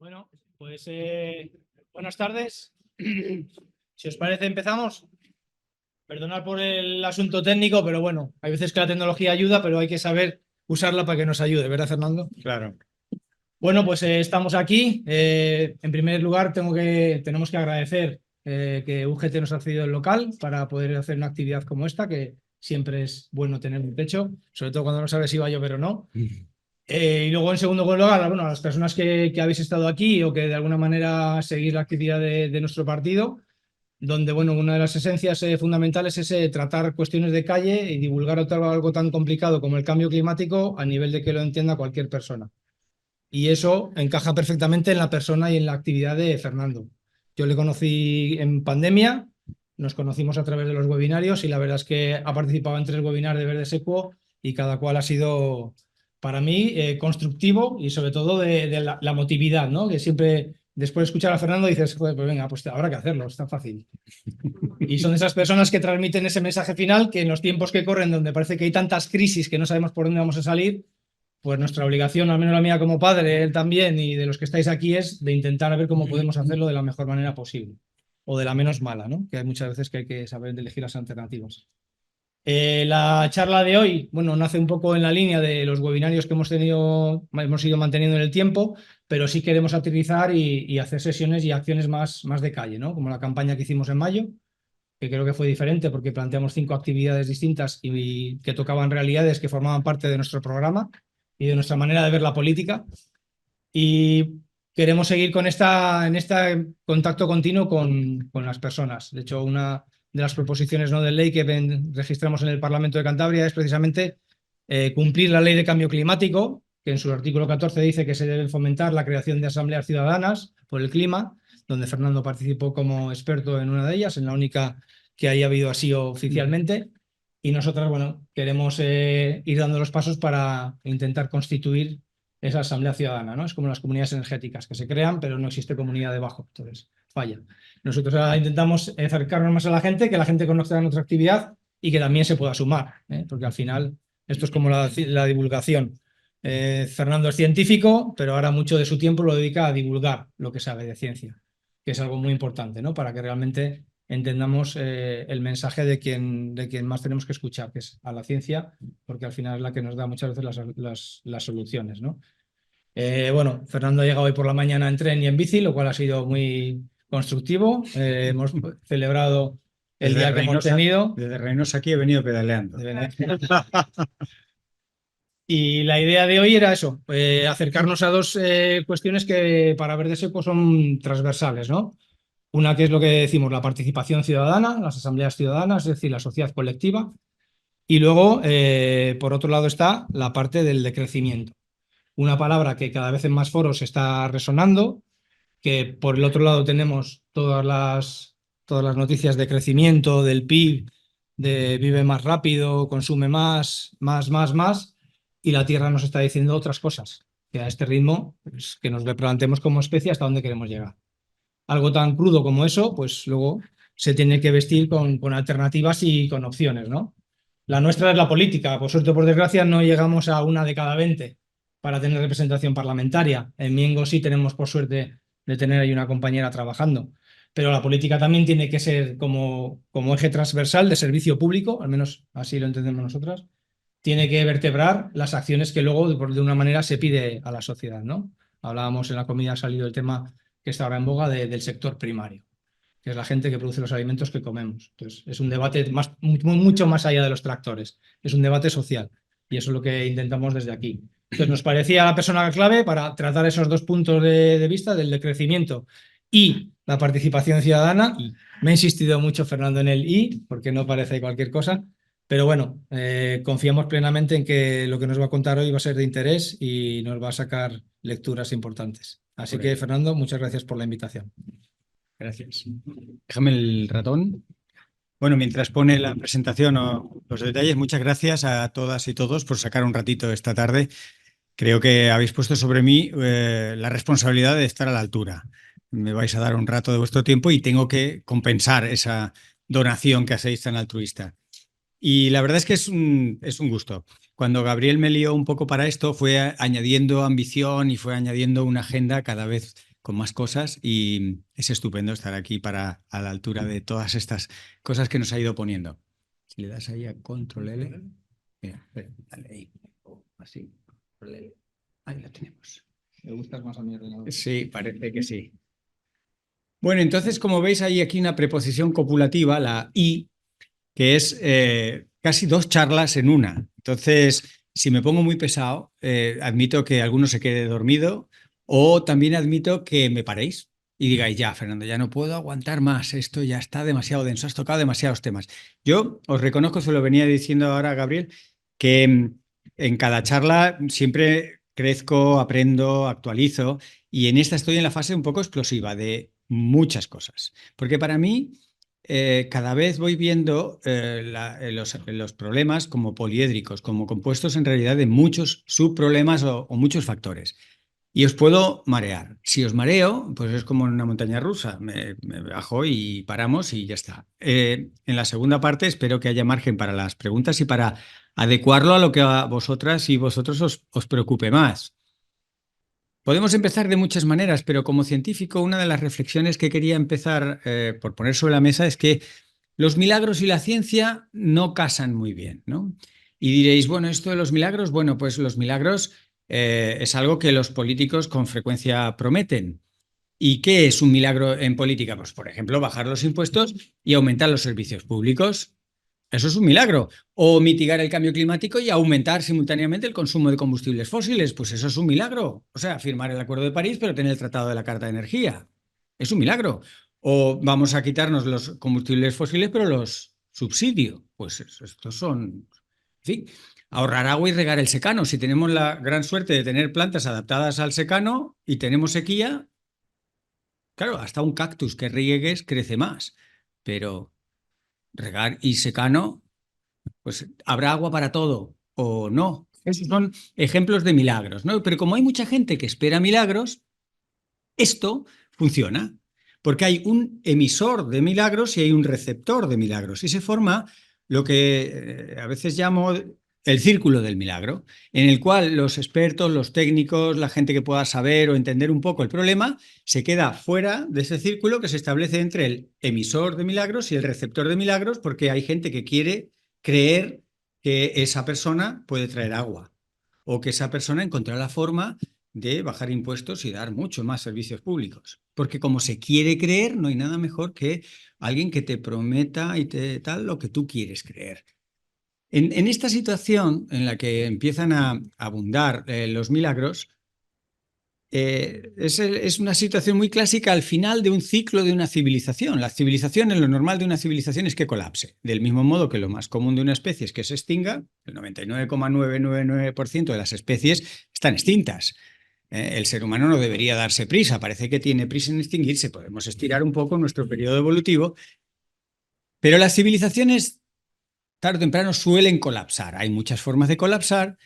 Bueno, pues buenas tardes. Si os parece, empezamos. Perdonad por el asunto técnico, pero bueno, hay veces que la tecnología ayuda, pero hay que saber usarla para que nos ayude, ¿verdad, Fernando? Claro. Bueno, pues estamos aquí. En primer lugar, tenemos que agradecer que UGT nos ha cedido el local para poder hacer una actividad como esta, que siempre es bueno tener un techo, sobre todo cuando no sabes si va a llover o no. Y luego, en segundo lugar, bueno, a las personas que habéis estado aquí o que de alguna manera seguís la actividad de nuestro partido, donde, bueno, una de las esencias fundamentales es tratar cuestiones de calle y divulgar algo tan complicado como el cambio climático a nivel de que lo entienda cualquier persona. Y eso encaja perfectamente en la persona y en la actividad de Fernando. Yo le conocí en pandemia, nos conocimos a través de los webinarios y la verdad es que ha participado en 3 webinars de Verde Secuo y cada cual ha sido, para mí, constructivo y sobre todo de la motividad, ¿no? Que siempre, después de escuchar a Fernando, dices, joder, pues venga, pues habrá que hacerlo, es tan fácil. Y son esas personas que transmiten ese mensaje final que en los tiempos que corren, donde parece que hay tantas crisis que no sabemos por dónde vamos a salir, pues nuestra obligación, al menos la mía como padre, él también, y de los que estáis aquí, es de intentar ver cómo podemos hacerlo de la mejor manera posible, o de la menos mala, ¿no? Que hay muchas veces que hay que saber elegir las alternativas. La charla de hoy, bueno, nace un poco en la línea de los webinarios que hemos ido manteniendo en el tiempo, pero sí queremos aterrizar y hacer sesiones y acciones más de calle, ¿no? Como la campaña que hicimos en mayo, que creo que fue diferente porque planteamos 5 actividades distintas y que tocaban realidades que formaban parte de nuestro programa y de nuestra manera de ver la política. Y queremos seguir en este contacto continuo con las personas. De hecho, una de las proposiciones, ¿no?, de ley que registramos en el Parlamento de Cantabria es precisamente cumplir la ley de cambio climático, que en su artículo 14 dice que se debe fomentar la creación de asambleas ciudadanas por el clima, donde Fernando participó como experto en una de ellas, en la única que haya habido así oficialmente. Y nosotras, bueno, queremos ir dando los pasos para intentar constituir esa asamblea ciudadana, ¿no? Es como las comunidades energéticas que se crean, pero no existe comunidad debajo, entonces falla. Nosotros ahora intentamos acercarnos más a la gente, que la gente conozca nuestra actividad y que también se pueda sumar, porque al final esto es como la divulgación. Fernando es científico, pero ahora mucho de su tiempo lo dedica a divulgar lo que sabe de ciencia, que es algo muy importante, ¿no? Para que realmente entendamos el mensaje de quien más tenemos que escuchar, que es a la ciencia, porque al final es la que nos da muchas veces las soluciones, ¿no? Bueno, Fernando ha llegado hoy por la mañana en tren y en bici, lo cual ha sido muy constructivo. Hemos celebrado el día que hemos tenido. Desde Reynosa aquí he venido pedaleando. Y la idea de hoy era eso, acercarnos a 2 cuestiones que para Verde Secuo son transversales, ¿no? Una que es lo que decimos, la participación ciudadana, las asambleas ciudadanas, es decir, la sociedad colectiva. Y luego, por otro lado, está la parte del decrecimiento. Una palabra que cada vez en más foros está resonando, que por el otro lado tenemos todas las noticias de crecimiento, del PIB, de vive más rápido, consume más, y la Tierra nos está diciendo otras cosas, que a este ritmo, pues, que nos replanteemos como especie hasta dónde queremos llegar. Algo tan crudo como eso, pues luego se tiene que vestir con alternativas y con opciones, ¿no? La nuestra es la política. Por suerte o por desgracia no llegamos a 1 de cada 20 para tener representación parlamentaria. En Miengo sí tenemos, por suerte, de tener ahí una compañera trabajando. Pero la política también tiene que ser como eje transversal de servicio público, al menos así lo entendemos nosotras. Tiene que vertebrar las acciones que luego, de una manera, se pide a la sociedad, ¿no? Hablábamos en la comida, ha salido el tema que está ahora en boga del sector primario, que es la gente que produce los alimentos que comemos. Entonces, es un debate mucho más allá de los tractores, es un debate social y eso es lo que intentamos desde aquí. Entonces, nos parecía la persona clave para tratar esos 2 puntos de vista, del decrecimiento y la participación ciudadana. Me ha insistido mucho Fernando en el "y", porque no parece cualquier cosa, pero bueno, confiamos plenamente en que lo que nos va a contar hoy va a ser de interés y nos va a sacar lecturas importantes. Así que, Fernando, muchas gracias por la invitación. Gracias. Déjame el ratón. Bueno, mientras pone la presentación o los detalles, muchas gracias a todas y todos por sacar un ratito esta tarde. Creo que habéis puesto sobre mí la responsabilidad de estar a la altura. Me vais a dar un rato de vuestro tiempo y tengo que compensar esa donación que hacéis tan altruista. Y la verdad es que es un gusto. Cuando Gabriel me lió un poco para esto, fue añadiendo ambición y fue añadiendo una agenda cada vez con más cosas y es estupendo estar aquí a la altura de todas estas cosas que nos ha ido poniendo. Si le das ahí a Control L, mira, espera, dale ahí, así, Control L. Ahí lo tenemos. Me gustas más a mi ordenador. Sí, parece que sí. Bueno, entonces, como veis, hay aquí una preposición copulativa, la I, que es casi 2 charlas en una. Entonces, si me pongo muy pesado, admito que alguno se quede dormido o también admito que me paréis y digáis, ya, Fernando, ya no puedo aguantar más, esto ya está demasiado denso, has tocado demasiados temas. Yo os reconozco, se lo venía diciendo ahora a Gabriel, que en cada charla siempre crezco, aprendo, actualizo y en esta estoy en la fase un poco explosiva de muchas cosas. Porque para mí cada vez voy viendo los problemas como poliédricos, como compuestos en realidad de muchos subproblemas o muchos factores. Y os puedo marear. Si os mareo, pues es como en una montaña rusa. Me bajo y paramos y ya está. En la segunda parte espero que haya margen para las preguntas y para adecuarlo a lo que a vosotras y vosotros os preocupe más. Podemos empezar de muchas maneras, pero como científico, una de las reflexiones que quería empezar por poner sobre la mesa es que los milagros y la ciencia no casan muy bien, ¿no? Y diréis, bueno, esto de los milagros, bueno, pues los milagros es algo que los políticos con frecuencia prometen. ¿Y qué es un milagro en política? Pues, por ejemplo, bajar los impuestos y aumentar los servicios públicos. Eso es un milagro. O mitigar el cambio climático y aumentar simultáneamente el consumo de combustibles fósiles. Pues eso es un milagro. O sea, firmar el Acuerdo de París, pero tener el Tratado de la Carta de Energía. Es un milagro. O vamos a quitarnos los combustibles fósiles, pero los subsidio. Pues estos son... En fin, ahorrar agua y regar el secano. Si tenemos la gran suerte de tener plantas adaptadas al secano y tenemos sequía, claro, hasta un cactus que riegues crece más. Pero regar y secano, pues habrá agua para todo o no. Esos son ejemplos de milagros, ¿no? Pero como hay mucha gente que espera milagros, esto funciona, porque hay un emisor de milagros y hay un receptor de milagros y se forma lo que a veces llamo el círculo del milagro, en el cual los expertos, los técnicos, la gente que pueda saber o entender un poco el problema, se queda fuera de ese círculo que se establece entre el emisor de milagros y el receptor de milagros, porque hay gente que quiere creer que esa persona puede traer agua o que esa persona encontrará la forma de bajar impuestos y dar mucho más servicios públicos. Porque como se quiere creer, no hay nada mejor que alguien que te prometa y te tal lo que tú quieres creer. En esta situación en la que empiezan a abundar los milagros, es una situación muy clásica al final de un ciclo de una civilización. La civilización, en lo normal de una civilización es que colapse. Del mismo modo que lo más común de una especie es que se extinga, el 99,999% de las especies están extintas. El ser humano no debería darse prisa, parece que tiene prisa en extinguirse. Podemos estirar un poco nuestro periodo evolutivo, pero las civilizaciones tarde o temprano suelen colapsar. Hay muchas formas de colapsar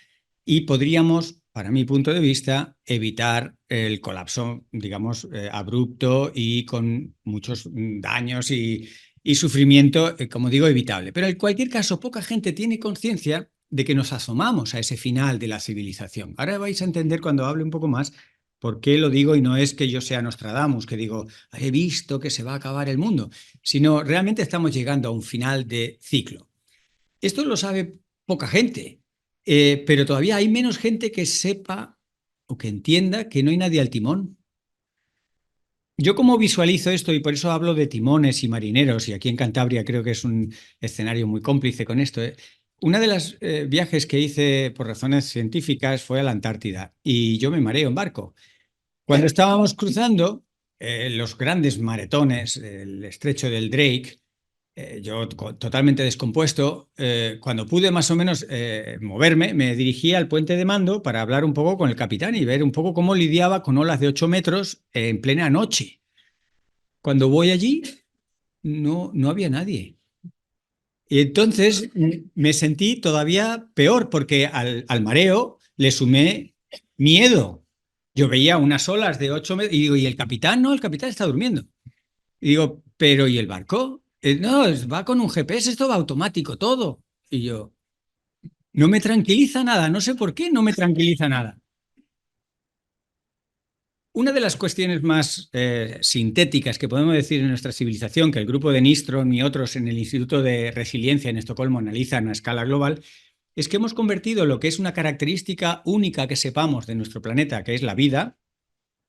y podríamos, para mi punto de vista, evitar el colapso, digamos, abrupto y con muchos daños y sufrimiento, como digo, evitable. Pero en cualquier caso, poca gente tiene conciencia de que nos asomamos a ese final de la civilización. Ahora vais a entender cuando hable un poco más por qué lo digo y no es que yo sea Nostradamus, que digo, he visto que se va a acabar el mundo, sino realmente estamos llegando a un final de ciclo. Esto lo sabe poca gente, pero todavía hay menos gente que sepa o que entienda que no hay nadie al timón. Yo como visualizo esto, y por eso hablo de timones y marineros, y aquí en Cantabria creo que es un escenario muy cómplice con esto. Una de las viajes que hice por razones científicas fue a la Antártida y yo me mareo en barco. Cuando estábamos cruzando los grandes maretones, el estrecho del Drake, yo totalmente descompuesto, cuando pude más o menos moverme, me dirigí al puente de mando para hablar un poco con el capitán y ver un poco cómo lidiaba con olas de 8 metros en plena noche. Cuando voy allí, no había nadie. Y entonces me sentí todavía peor porque al mareo le sumé miedo. Yo veía unas olas de 8 metros y digo, ¿y el capitán? No, el capitán está durmiendo. Y digo, ¿pero y el barco? No, va con un GPS, esto va automático, todo. Y yo, no me tranquiliza nada, no sé por qué no me tranquiliza nada. Una de las cuestiones más sintéticas que podemos decir en nuestra civilización, que el grupo de Nystrom y otros en el Instituto de Resiliencia en Estocolmo analizan a escala global, es que hemos convertido lo que es una característica única que sepamos de nuestro planeta, que es la vida,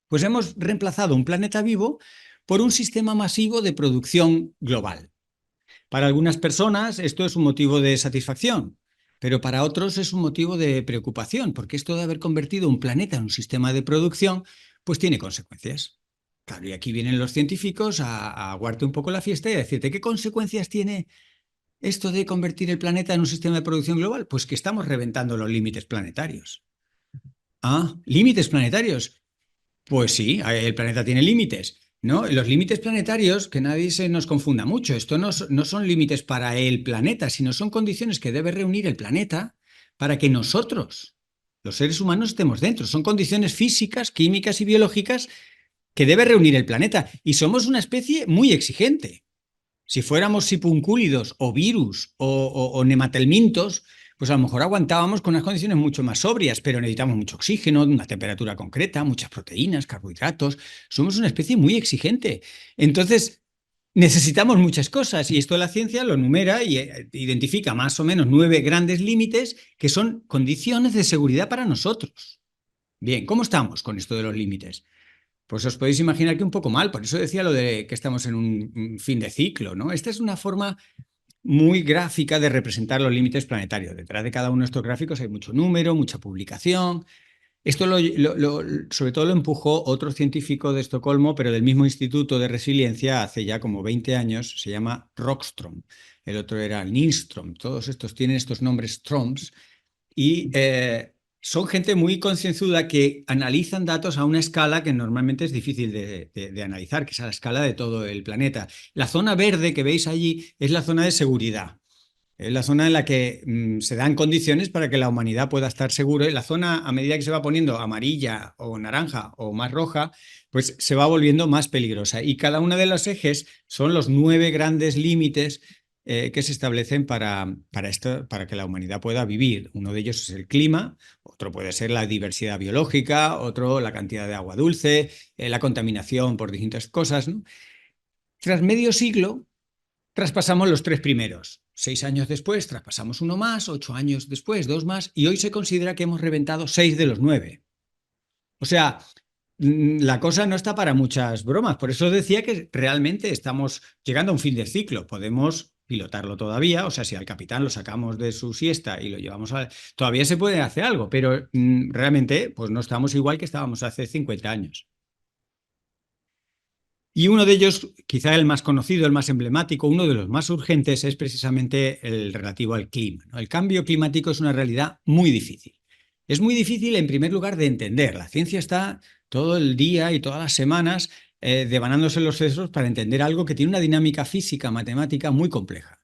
pues hemos reemplazado un planeta vivo por un sistema masivo de producción global. Para algunas personas esto es un motivo de satisfacción, pero para otros es un motivo de preocupación, porque esto de haber convertido un planeta en un sistema de producción, pues tiene consecuencias. Claro, y aquí vienen los científicos a aguarte un poco la fiesta y a decirte qué consecuencias tiene esto de convertir el planeta en un sistema de producción global. Pues que estamos reventando los límites planetarios. Ah, límites planetarios. Pues sí, el planeta tiene límites, ¿no? Los límites planetarios, que nadie se nos confunda mucho, esto no son límites para el planeta, sino son condiciones que debe reunir el planeta para que nosotros, los seres humanos, estemos dentro. Son condiciones físicas, químicas y biológicas que debe reunir el planeta. Y somos una especie muy exigente. Si fuéramos sipuncúlidos o virus o nematelmintos, pues a lo mejor aguantábamos con unas condiciones mucho más sobrias, pero necesitamos mucho oxígeno, una temperatura concreta, muchas proteínas, carbohidratos. Somos una especie muy exigente. Entonces, necesitamos muchas cosas y esto la ciencia lo numera y identifica más o menos 9 grandes límites que son condiciones de seguridad para nosotros. Bien, ¿cómo estamos con esto de los límites? Pues os podéis imaginar que un poco mal, por eso decía lo de que estamos en un fin de ciclo, ¿no? Esta es una forma muy gráfica de representar los límites planetarios. Detrás de cada uno de estos gráficos hay mucho número, mucha publicación. Esto sobre todo lo empujó otro científico de Estocolmo, pero del mismo Instituto de Resiliencia, hace ya como 20 años, se llama Rockström. El otro era Lindström. Todos estos tienen estos nombres Stroms y son gente muy concienzuda que analizan datos a una escala que normalmente es difícil de analizar, que es a la escala de todo el planeta. La zona verde que veis allí es la zona de seguridad. Es la zona en la que se dan condiciones para que la humanidad pueda estar segura. Y la zona, a medida que se va poniendo amarilla o naranja o más roja, pues se va volviendo más peligrosa. Y cada uno de los ejes son los 9 grandes límites que se establecen para que la humanidad pueda vivir. Uno de ellos es el clima, otro puede ser la diversidad biológica, otro la cantidad de agua dulce, la contaminación por distintas cosas, ¿no? Tras medio siglo, traspasamos los 3 primeros. 6 años después, traspasamos uno más, 8 años después, 2 más, y hoy se considera que hemos reventado 6 de los 9. O sea, la cosa no está para muchas bromas. Por eso decía que realmente estamos llegando a un fin de ciclo. Podemos pilotarlo todavía, o sea, si al capitán lo sacamos de su siesta y lo llevamos a... Todavía se puede hacer algo, pero realmente pues no estamos igual que estábamos hace 50 años. Y uno de ellos, quizá el más conocido, el más emblemático, uno de los más urgentes, es precisamente el relativo al clima, ¿no? El cambio climático es una realidad muy difícil. Es muy difícil, en primer lugar, de entender. La ciencia está todo el día y todas las semanas devanándose los sesos para entender algo que tiene una dinámica física, matemática muy compleja.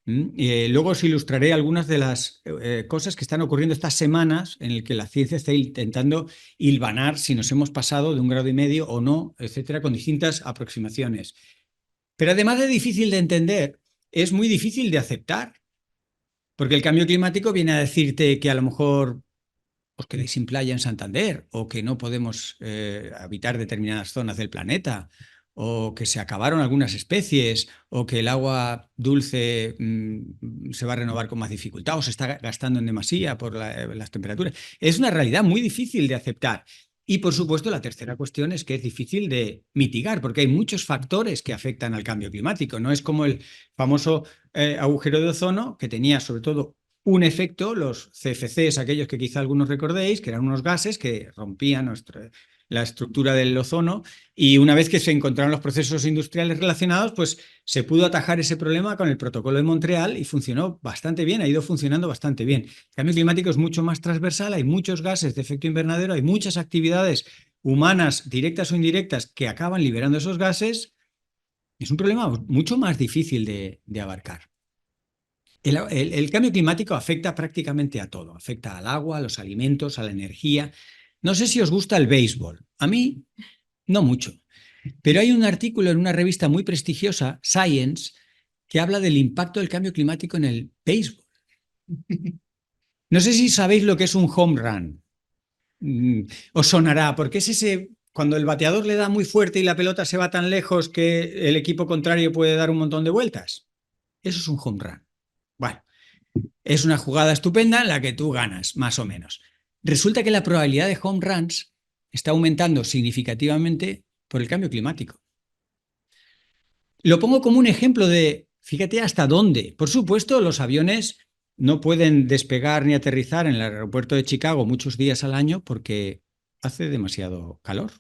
Luego os ilustraré algunas de las cosas que están ocurriendo estas semanas en el que la ciencia está intentando hilvanar si nos hemos pasado de 1,5 grados o no, etcétera, con distintas aproximaciones. Pero además de difícil de entender, es muy difícil de aceptar, porque el cambio climático viene a decirte que a lo mejor os quedéis sin playa en Santander, o que no podemos habitar determinadas zonas del planeta, o que se acabaron algunas especies, o que el agua dulce se va a renovar con más dificultad, o se está gastando en demasía por las temperaturas. Es una realidad muy difícil de aceptar. Y, por supuesto, la tercera cuestión es que es difícil de mitigar, porque hay muchos factores que afectan al cambio climático. No es como el famoso agujero de ozono, que tenía sobre todo un efecto, los CFCs, aquellos que quizá algunos recordéis, que eran unos gases que rompían la estructura del ozono, y una vez que se encontraron los procesos industriales relacionados, pues se pudo atajar ese problema con el protocolo de Montreal y funcionó bastante bien, ha ido funcionando bastante bien. El cambio climático es mucho más transversal, hay muchos gases de efecto invernadero, hay muchas actividades humanas, directas o indirectas, que acaban liberando esos gases. Es un problema mucho más difícil de abarcar. El cambio climático afecta prácticamente a todo. Afecta al agua, a los alimentos, a la energía. No sé si os gusta el béisbol. A mí, no mucho. Pero hay un artículo en una revista muy prestigiosa, Science, que habla del impacto del cambio climático en el béisbol. No sé si sabéis lo que es un home run. Os sonará, porque es ese cuando el bateador le da muy fuerte y la pelota se va tan lejos que el equipo contrario puede dar un montón de vueltas. Eso es un home run. Bueno, es una jugada estupenda en la que tú ganas, más o menos. Resulta que la probabilidad de home runs está aumentando significativamente por el cambio climático. Lo pongo como un ejemplo de, fíjate hasta dónde. Por supuesto, los aviones no pueden despegar ni aterrizar en el aeropuerto de Chicago muchos días al año porque hace demasiado calor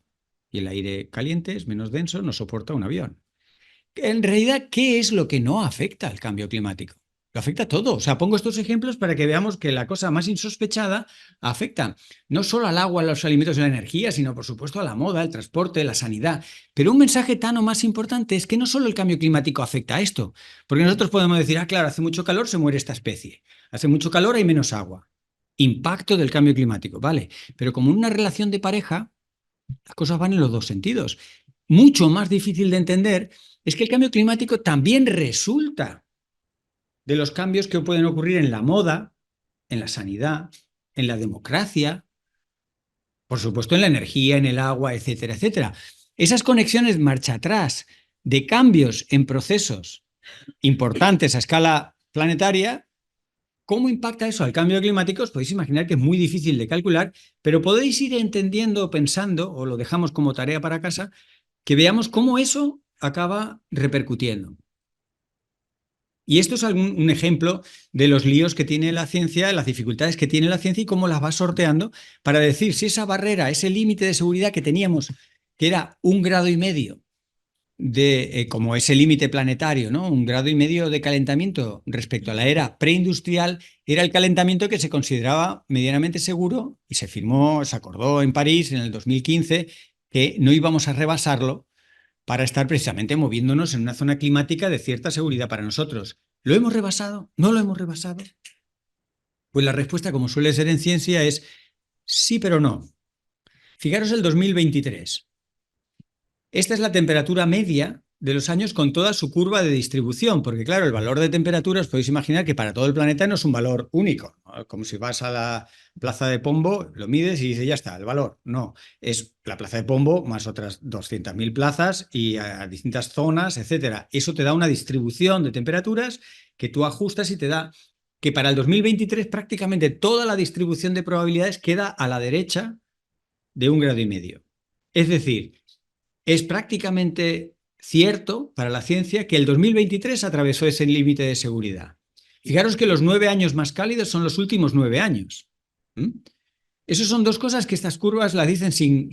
y el aire caliente es menos denso, no soporta un avión. En realidad, ¿qué es lo que no afecta al cambio climático? Lo afecta todo. O sea, pongo estos ejemplos para que veamos que la cosa más insospechada afecta no solo al agua, a los alimentos y la energía, sino por supuesto a la moda, el transporte, la sanidad. Pero un mensaje tan o más importante es que no solo el cambio climático afecta a esto, porque nosotros podemos decir, ah, claro, hace mucho calor, se muere esta especie. Hace mucho calor, hay menos agua. Impacto del cambio climático, vale. Pero como en una relación de pareja, las cosas van en los dos sentidos. Mucho más difícil de entender es que el cambio climático también resulta de los cambios que pueden ocurrir en la moda, en la sanidad, en la democracia, por supuesto en la energía, en el agua, etcétera, etcétera. Esas conexiones marcha atrás de cambios en procesos importantes a escala planetaria, ¿cómo impacta eso al cambio climático? Os podéis imaginar que es muy difícil de calcular, pero podéis ir entendiendo, pensando, o lo dejamos como tarea para casa, que veamos cómo eso acaba repercutiendo. Y esto es un ejemplo de los líos que tiene la ciencia, las dificultades que tiene la ciencia y cómo las va sorteando para decir si esa barrera, ese límite de seguridad que teníamos, que era 1,5 grados como ese límite planetario, ¿no? 1,5 grados de calentamiento respecto a la era preindustrial, era el calentamiento que se consideraba medianamente seguro y se firmó, se acordó en París en el 2015 que no íbamos a rebasarlo para estar precisamente moviéndonos en una zona climática de cierta seguridad para nosotros. ¿Lo hemos rebasado? ¿No lo hemos rebasado? Pues la respuesta, como suele ser en ciencia, es sí, pero no. Fijaros el 2023. Esta es la temperatura media de los años con toda su curva de distribución, porque claro, el valor de temperatura os podéis imaginar que para todo el planeta no es un valor único, ¿no? Como si vas a la plaza de Pombo, lo mides y dices, ya está, el valor. No, es la plaza de Pombo más otras 200.000 plazas y a distintas zonas, etcétera. Eso te da una distribución de temperaturas que tú ajustas y te da que para el 2023 prácticamente toda la distribución de probabilidades queda a la derecha de 1,5 grados. Es decir, es prácticamente cierto para la ciencia que el 2023 atravesó ese límite de seguridad. Fijaros que los 9 años más cálidos son los últimos 9 años. Esas son dos cosas que estas curvas las dicen sin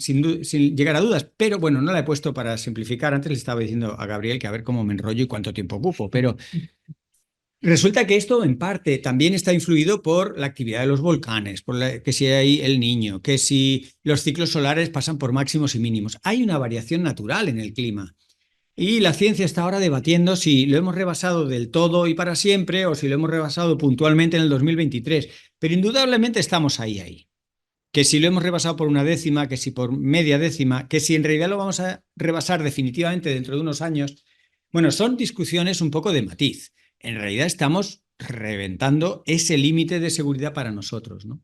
llegar a dudas, pero bueno, no la he puesto para simplificar. Antes le estaba diciendo a Gabriel que a ver cómo me enrollo y cuánto tiempo ocupo, pero resulta que esto en parte también está influido por la actividad de los volcanes, que si hay el Niño, que si los ciclos solares pasan por máximos y mínimos. Hay una variación natural en el clima. Y la ciencia está ahora debatiendo si lo hemos rebasado del todo y para siempre o si lo hemos rebasado puntualmente en el 2023. Pero indudablemente estamos ahí. Que si lo hemos rebasado por 1/10, que si por media décima, que si en realidad lo vamos a rebasar definitivamente dentro de unos años. Bueno, son discusiones un poco de matiz. En realidad estamos reventando ese límite de seguridad para nosotros, ¿no?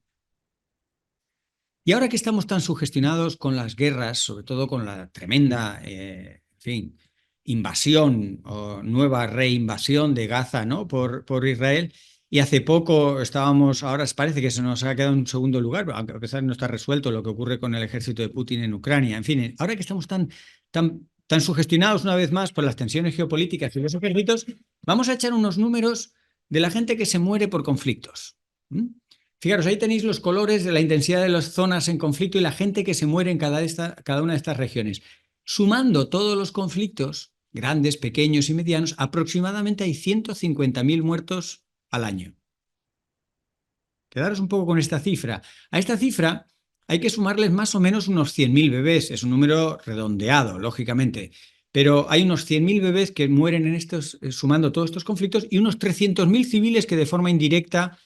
Y ahora que estamos tan sugestionados con las guerras, sobre todo con la tremenda, en fin, invasión o nueva reinvasión de Gaza, ¿no? por Israel, y hace poco ahora parece que se nos ha quedado en segundo lugar, aunque a pesar no está resuelto lo que ocurre con el ejército de Putin en Ucrania. En fin, ahora que estamos tan sugestionados una vez más por las tensiones geopolíticas y los ejércitos, vamos a echar unos números de la gente que se muere por conflictos. Fijaros, ahí tenéis los colores de la intensidad de las zonas en conflicto y la gente que se muere en cada una de estas regiones. Sumando todos los conflictos, grandes, pequeños y medianos, aproximadamente hay 150.000 muertos al año. Quedaros un poco con esta cifra. A esta cifra hay que sumarles más o menos unos 100.000 bebés. Es un número redondeado, lógicamente. Pero hay unos 100.000 bebés que mueren en estos, sumando todos estos conflictos, y unos 300.000 civiles que de forma indirecta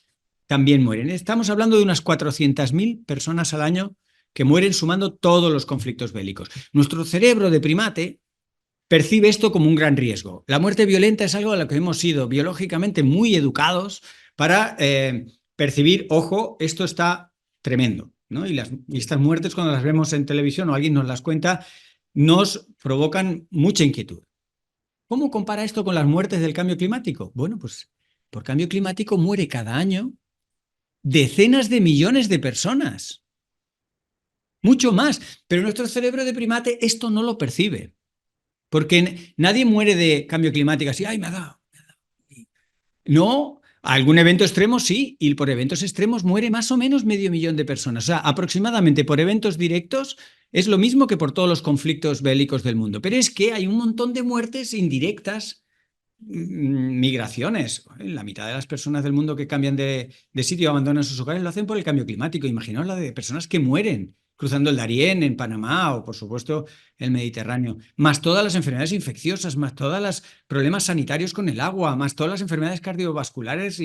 también mueren. Estamos hablando de unas 400.000 personas al año que mueren sumando todos los conflictos bélicos. Nuestro cerebro de primate percibe esto como un gran riesgo. La muerte violenta es algo a lo que hemos sido biológicamente muy educados para percibir, ojo, esto está tremendo. ¿no? Y estas muertes, cuando las vemos en televisión o alguien nos las cuenta, nos provocan mucha inquietud. ¿Cómo compara esto con las muertes del cambio climático? Bueno, pues por cambio climático muere cada año decenas de millones de personas. Mucho más. Pero nuestro cerebro de primate esto no lo percibe. Porque nadie muere de cambio climático así, ¡ay, me ha dado! No, algún evento extremo sí, y por eventos extremos muere más o menos 500.000 de personas. O sea, aproximadamente por eventos directos es lo mismo que por todos los conflictos bélicos del mundo. Pero es que hay un montón de muertes indirectas, migraciones. La mitad de las personas del mundo que cambian de sitio y abandonan sus hogares lo hacen por el cambio climático. Imaginaos la de personas que mueren cruzando el Darién en Panamá o, por supuesto, el Mediterráneo, más todas las enfermedades infecciosas, más todos los problemas sanitarios con el agua, más todas las enfermedades cardiovasculares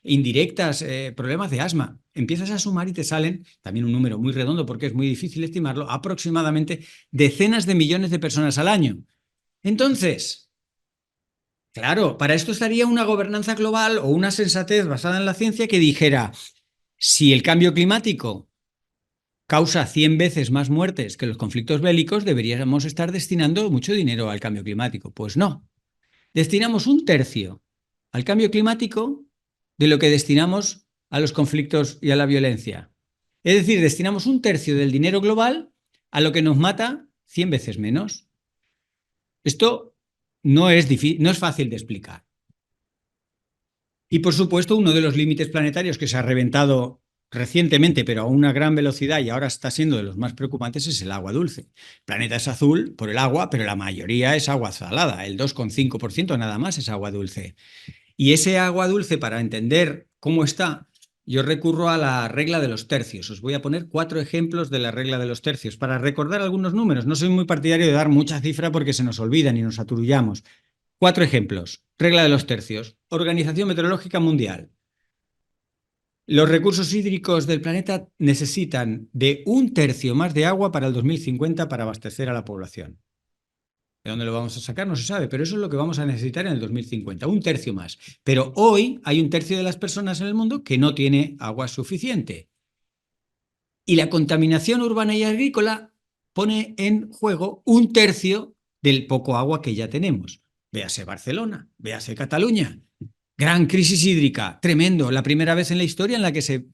indirectas, problemas de asma. Empiezas a sumar y te salen, también un número muy redondo porque es muy difícil estimarlo, aproximadamente decenas de millones de personas al año. Entonces, claro, para esto estaría una gobernanza global o una sensatez basada en la ciencia que dijera, si el cambio climático causa 100 veces más muertes que los conflictos bélicos, deberíamos estar destinando mucho dinero al cambio climático. Pues no. Destinamos 1/3 al cambio climático de lo que destinamos a los conflictos y a la violencia. Es decir, destinamos 1/3 del dinero global a lo que nos mata 100 veces menos. Esto no es fácil de explicar. Y, por supuesto, uno de los límites planetarios que se ha reventado recientemente, pero a una gran velocidad y ahora está siendo de los más preocupantes, es el agua dulce. El planeta es azul por el agua, pero la mayoría es agua salada. El 2,5% nada más es agua dulce. Y ese agua dulce, para entender cómo está, yo recurro a la regla de los tercios. Os voy a poner 4 ejemplos de la regla de los tercios para recordar algunos números. No soy muy partidario de dar mucha cifra porque se nos olvidan y nos aturullamos. 4 ejemplos. Regla de los tercios. Organización Meteorológica Mundial. Los recursos hídricos del planeta necesitan de 1/3 más de agua para el 2050 para abastecer a la población. ¿De dónde lo vamos a sacar? No se sabe, pero eso es lo que vamos a necesitar en el 2050, 1/3 más. Pero hoy hay 1/3 de las personas en el mundo que no tiene agua suficiente. Y la contaminación urbana y agrícola pone en juego 1/3 del poco agua que ya tenemos. Véase Barcelona, véase Cataluña. Gran crisis hídrica, tremendo. La primera vez en la historia en la que se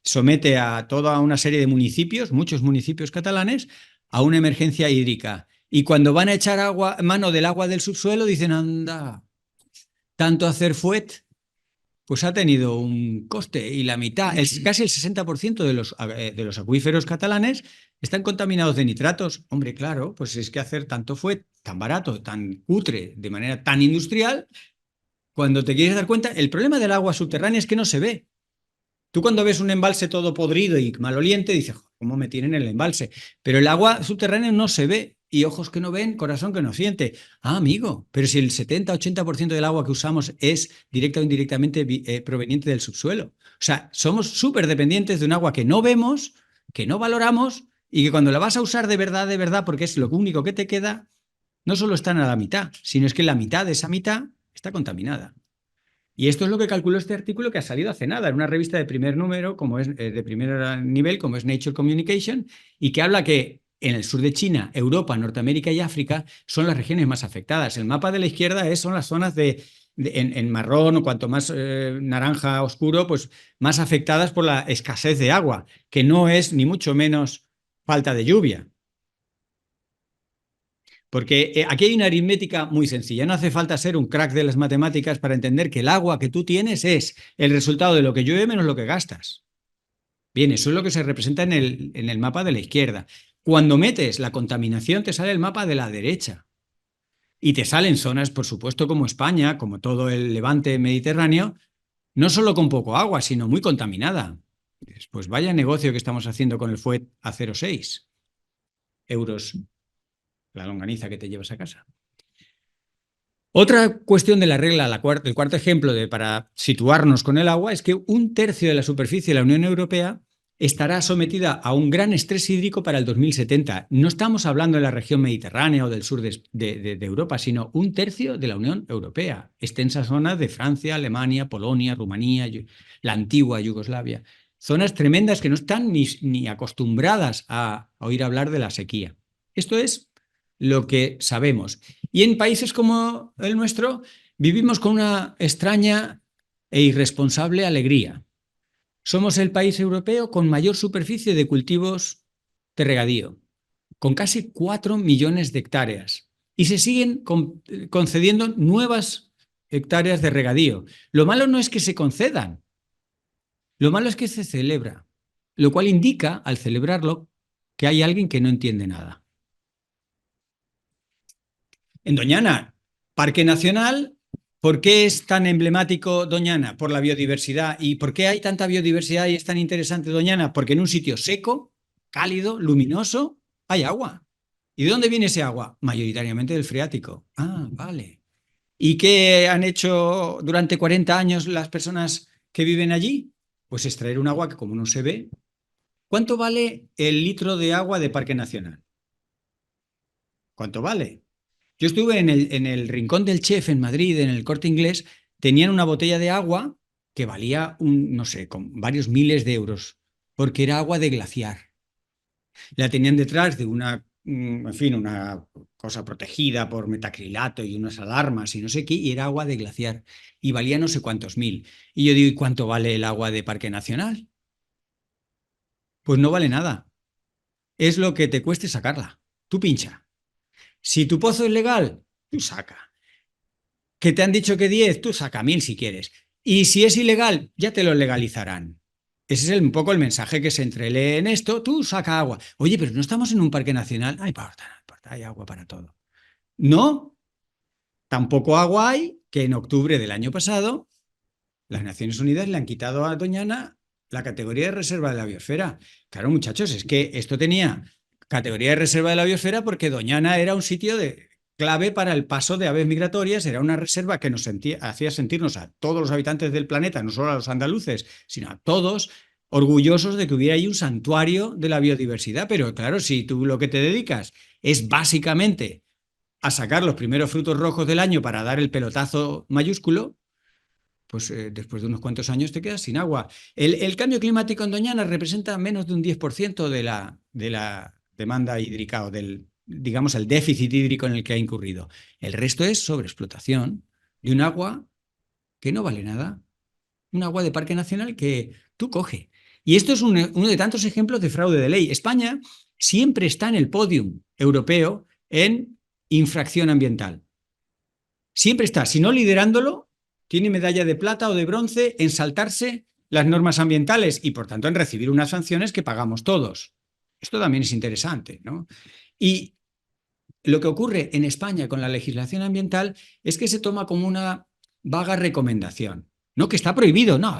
somete a toda una serie de municipios, muchos municipios catalanes, a una emergencia hídrica. Y cuando van a echar mano del agua del subsuelo, dicen, anda, tanto hacer fuet, pues ha tenido un coste. Y la mitad, casi el 60% de los acuíferos catalanes están contaminados de nitratos. Hombre, claro, pues es que hacer tanto fuet, tan barato, tan cutre, de manera tan industrial, cuando te quieres dar cuenta, el problema del agua subterránea es que no se ve. Tú cuando ves un embalse todo podrido y maloliente, dices, ¿cómo me tienen el embalse? Pero el agua subterránea no se ve. Y ojos que no ven, corazón que no siente. Ah, amigo, pero si el 70-80% del agua que usamos es directa o indirectamente proveniente del subsuelo. O sea, somos súper dependientes de un agua que no vemos, que no valoramos y que cuando la vas a usar de verdad, porque es lo único que te queda, no solo están a la mitad, sino es que la mitad de esa mitad está contaminada. Y esto es lo que calculó este artículo que ha salido hace nada en una revista de primer número, como es de primer nivel, como es Nature Communication, y que habla que en el sur de China, Europa, Norteamérica y África son las regiones más afectadas. El mapa de la izquierda son las zonas en marrón o cuanto más naranja oscuro, pues más afectadas por la escasez de agua, que no es ni mucho menos falta de lluvia. Porque aquí hay una aritmética muy sencilla. No hace falta ser un crack de las matemáticas para entender que el agua que tú tienes es el resultado de lo que llueve menos lo que gastas. Bien, eso es lo que se representa en el mapa de la izquierda. Cuando metes la contaminación, te sale el mapa de la derecha. Y te salen zonas, por supuesto, como España, como todo el levante mediterráneo, no solo con poco agua, sino muy contaminada. Pues vaya negocio que estamos haciendo con el FUET a 0,6 euros la longaniza que te llevas a casa. Otra cuestión de la regla, el cuarto ejemplo para situarnos con el agua, es que 1/3 de la superficie de la Unión Europea estará sometida a un gran estrés hídrico para el 2070. No estamos hablando de la región mediterránea o del sur de Europa, sino 1/3 de la Unión Europea, extensa zona de Francia, Alemania, Polonia, Rumanía, la antigua Yugoslavia. zonas tremendas que no están ni acostumbradas a oír hablar de la sequía. Esto es lo que sabemos. Y en países como el nuestro vivimos con una extraña e irresponsable alegría. Somos el país europeo con mayor superficie de cultivos de regadío, con casi 4 millones de hectáreas. Y se siguen concediendo nuevas hectáreas de regadío. Lo malo no es que se concedan, lo malo es que se celebra, lo cual indica, al celebrarlo, que hay alguien que no entiende nada. En Doñana, Parque Nacional, ¿por qué es tan emblemático Doñana? Por la biodiversidad. ¿Y por qué hay tanta biodiversidad y es tan interesante Doñana? Porque en un sitio seco, cálido, luminoso, hay agua. ¿Y de dónde viene ese agua? Mayoritariamente del freático. Ah, vale. ¿Y qué han hecho durante 40 años las personas que viven allí? Pues extraer un agua que, como no se ve. ¿Cuánto vale el litro de agua de Parque Nacional? ¿Cuánto vale? Yo estuve en el Rincón del Chef en Madrid, en el Corte Inglés, tenían una botella de agua que valía, no sé, con varios miles de euros, porque era agua de glaciar. La tenían detrás de una, en fin, una cosa protegida por metacrilato y unas alarmas y no sé qué, y era agua de glaciar, y valía no sé cuántos mil. Y yo digo, ¿y cuánto vale el agua de Parque Nacional? Pues no vale nada. Es lo que te cueste sacarla. Tú pincha. Si tu pozo es legal, tú saca. Que te han dicho que 10, tú saca 1000 si quieres. Y si es ilegal, ya te lo legalizarán. Ese es un poco el mensaje que se entrelee en esto. Tú saca agua. Oye, pero no estamos en un parque nacional. No importa, no importa, hay agua para todo. No, tampoco agua hay que en octubre del año pasado las Naciones Unidas le han quitado a Doñana la categoría de reserva de la biosfera. Claro, muchachos, es que esto tenía categoría de reserva de la biosfera porque Doñana era un sitio clave para el paso de aves migratorias, era una reserva que nos hacía sentirnos a todos los habitantes del planeta, no solo a los andaluces, sino a todos, orgullosos de que hubiera ahí un santuario de la biodiversidad. Pero claro, si tú lo que te dedicas es básicamente a sacar los primeros frutos rojos del año para dar el pelotazo mayúsculo, pues después de unos cuantos años te quedas sin agua. El cambio climático en Doñana representa menos de un 10% de la demanda hídrica o del, digamos, el déficit hídrico en el que ha incurrido. El resto es sobreexplotación de un agua que no vale nada, un agua de parque nacional que tú coge. Y esto es uno de tantos ejemplos de fraude de ley. España siempre está en el podium europeo en infracción ambiental. Siempre está, si no liderándolo, tiene medalla de plata o de bronce en saltarse las normas ambientales y, por tanto, en recibir unas sanciones que pagamos todos. Esto también es interesante, ¿no? Y lo que ocurre en España con la legislación ambiental es que se toma como una vaga recomendación. No que está prohibido, no,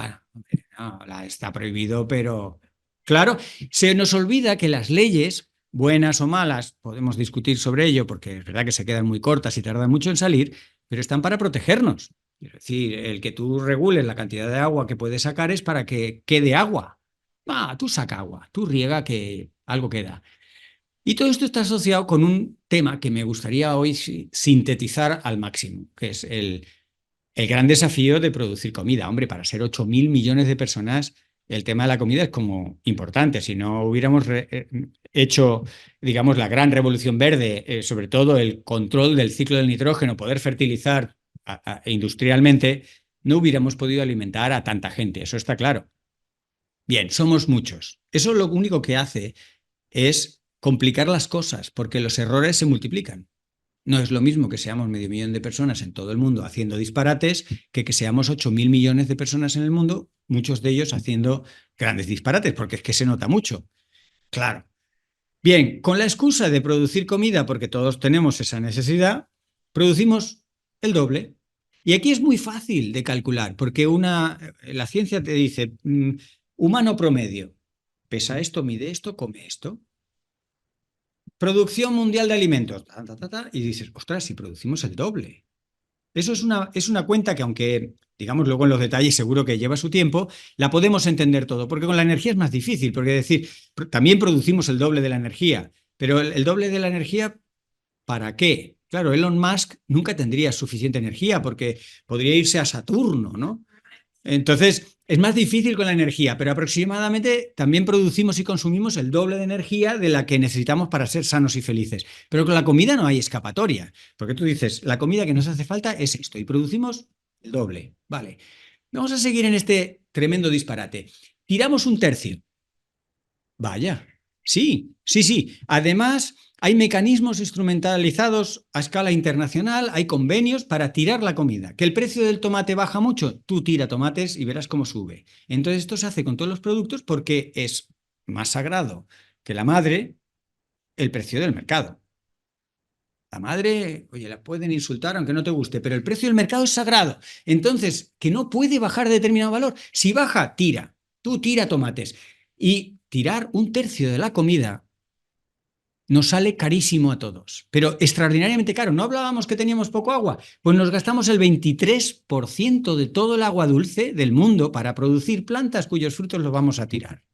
está prohibido, pero claro, se nos olvida que las leyes, buenas o malas, podemos discutir sobre ello porque es verdad que se quedan muy cortas y tardan mucho en salir, pero están para protegernos. Es decir, el que tú regules la cantidad de agua que puedes sacar es para que quede agua. Tú saca agua, tú riega que algo queda. Y todo esto está asociado con un tema que me gustaría hoy sintetizar al máximo, que es el gran desafío de producir comida. Hombre, para ser 8.000 millones de personas, el tema de la comida es como importante. Si no hubiéramos hecho, digamos, la gran revolución verde, sobre todo el control del ciclo del nitrógeno, poder fertilizar industrialmente, no hubiéramos podido alimentar a tanta gente. Eso está claro. Bien, somos muchos. Eso lo único que hace es complicar las cosas, porque los errores se multiplican. No es lo mismo que seamos 500.000 de personas en todo el mundo haciendo disparates que seamos 8.000 millones de personas en el mundo, muchos de ellos haciendo grandes disparates, porque es que se nota mucho. Claro. Bien, con la excusa de producir comida, porque todos tenemos esa necesidad, producimos el doble. Y aquí es muy fácil de calcular, porque la ciencia te dice, humano promedio, pesa esto, mide esto, come esto. Producción mundial de alimentos. Y dices, ostras, si producimos el doble. Eso es una cuenta que, aunque, digamos, luego en los detalles seguro que lleva su tiempo, la podemos entender todo, porque con la energía es más difícil, porque decir, también producimos el doble de la energía, pero el doble de la energía, ¿para qué? Claro, Elon Musk nunca tendría suficiente energía porque podría irse a Saturno, ¿no? Entonces, es más difícil con la energía, pero aproximadamente también producimos y consumimos el doble de energía de la que necesitamos para ser sanos y felices. Pero con la comida no hay escapatoria, porque tú dices, la comida que nos hace falta es esto y producimos el doble. Vale, vamos a seguir en este tremendo disparate. Tiramos un tercio. Vaya, sí, sí, sí. Además, hay mecanismos instrumentalizados a escala internacional, hay convenios para tirar la comida. Que el precio del tomate baja mucho, tú tira tomates y verás cómo sube. Entonces, esto se hace con todos los productos porque es más sagrado que la madre el precio del mercado. La madre, oye, la pueden insultar aunque no te guste, pero el precio del mercado es sagrado. Entonces, que no puede bajar de determinado valor. Si baja, tira. Tú tira tomates. Y tirar un tercio de la comida nos sale carísimo a todos, pero extraordinariamente caro. ¿No hablábamos que teníamos poco agua? Pues nos gastamos el 23% de todo el agua dulce del mundo para producir plantas cuyos frutos los vamos a tirar.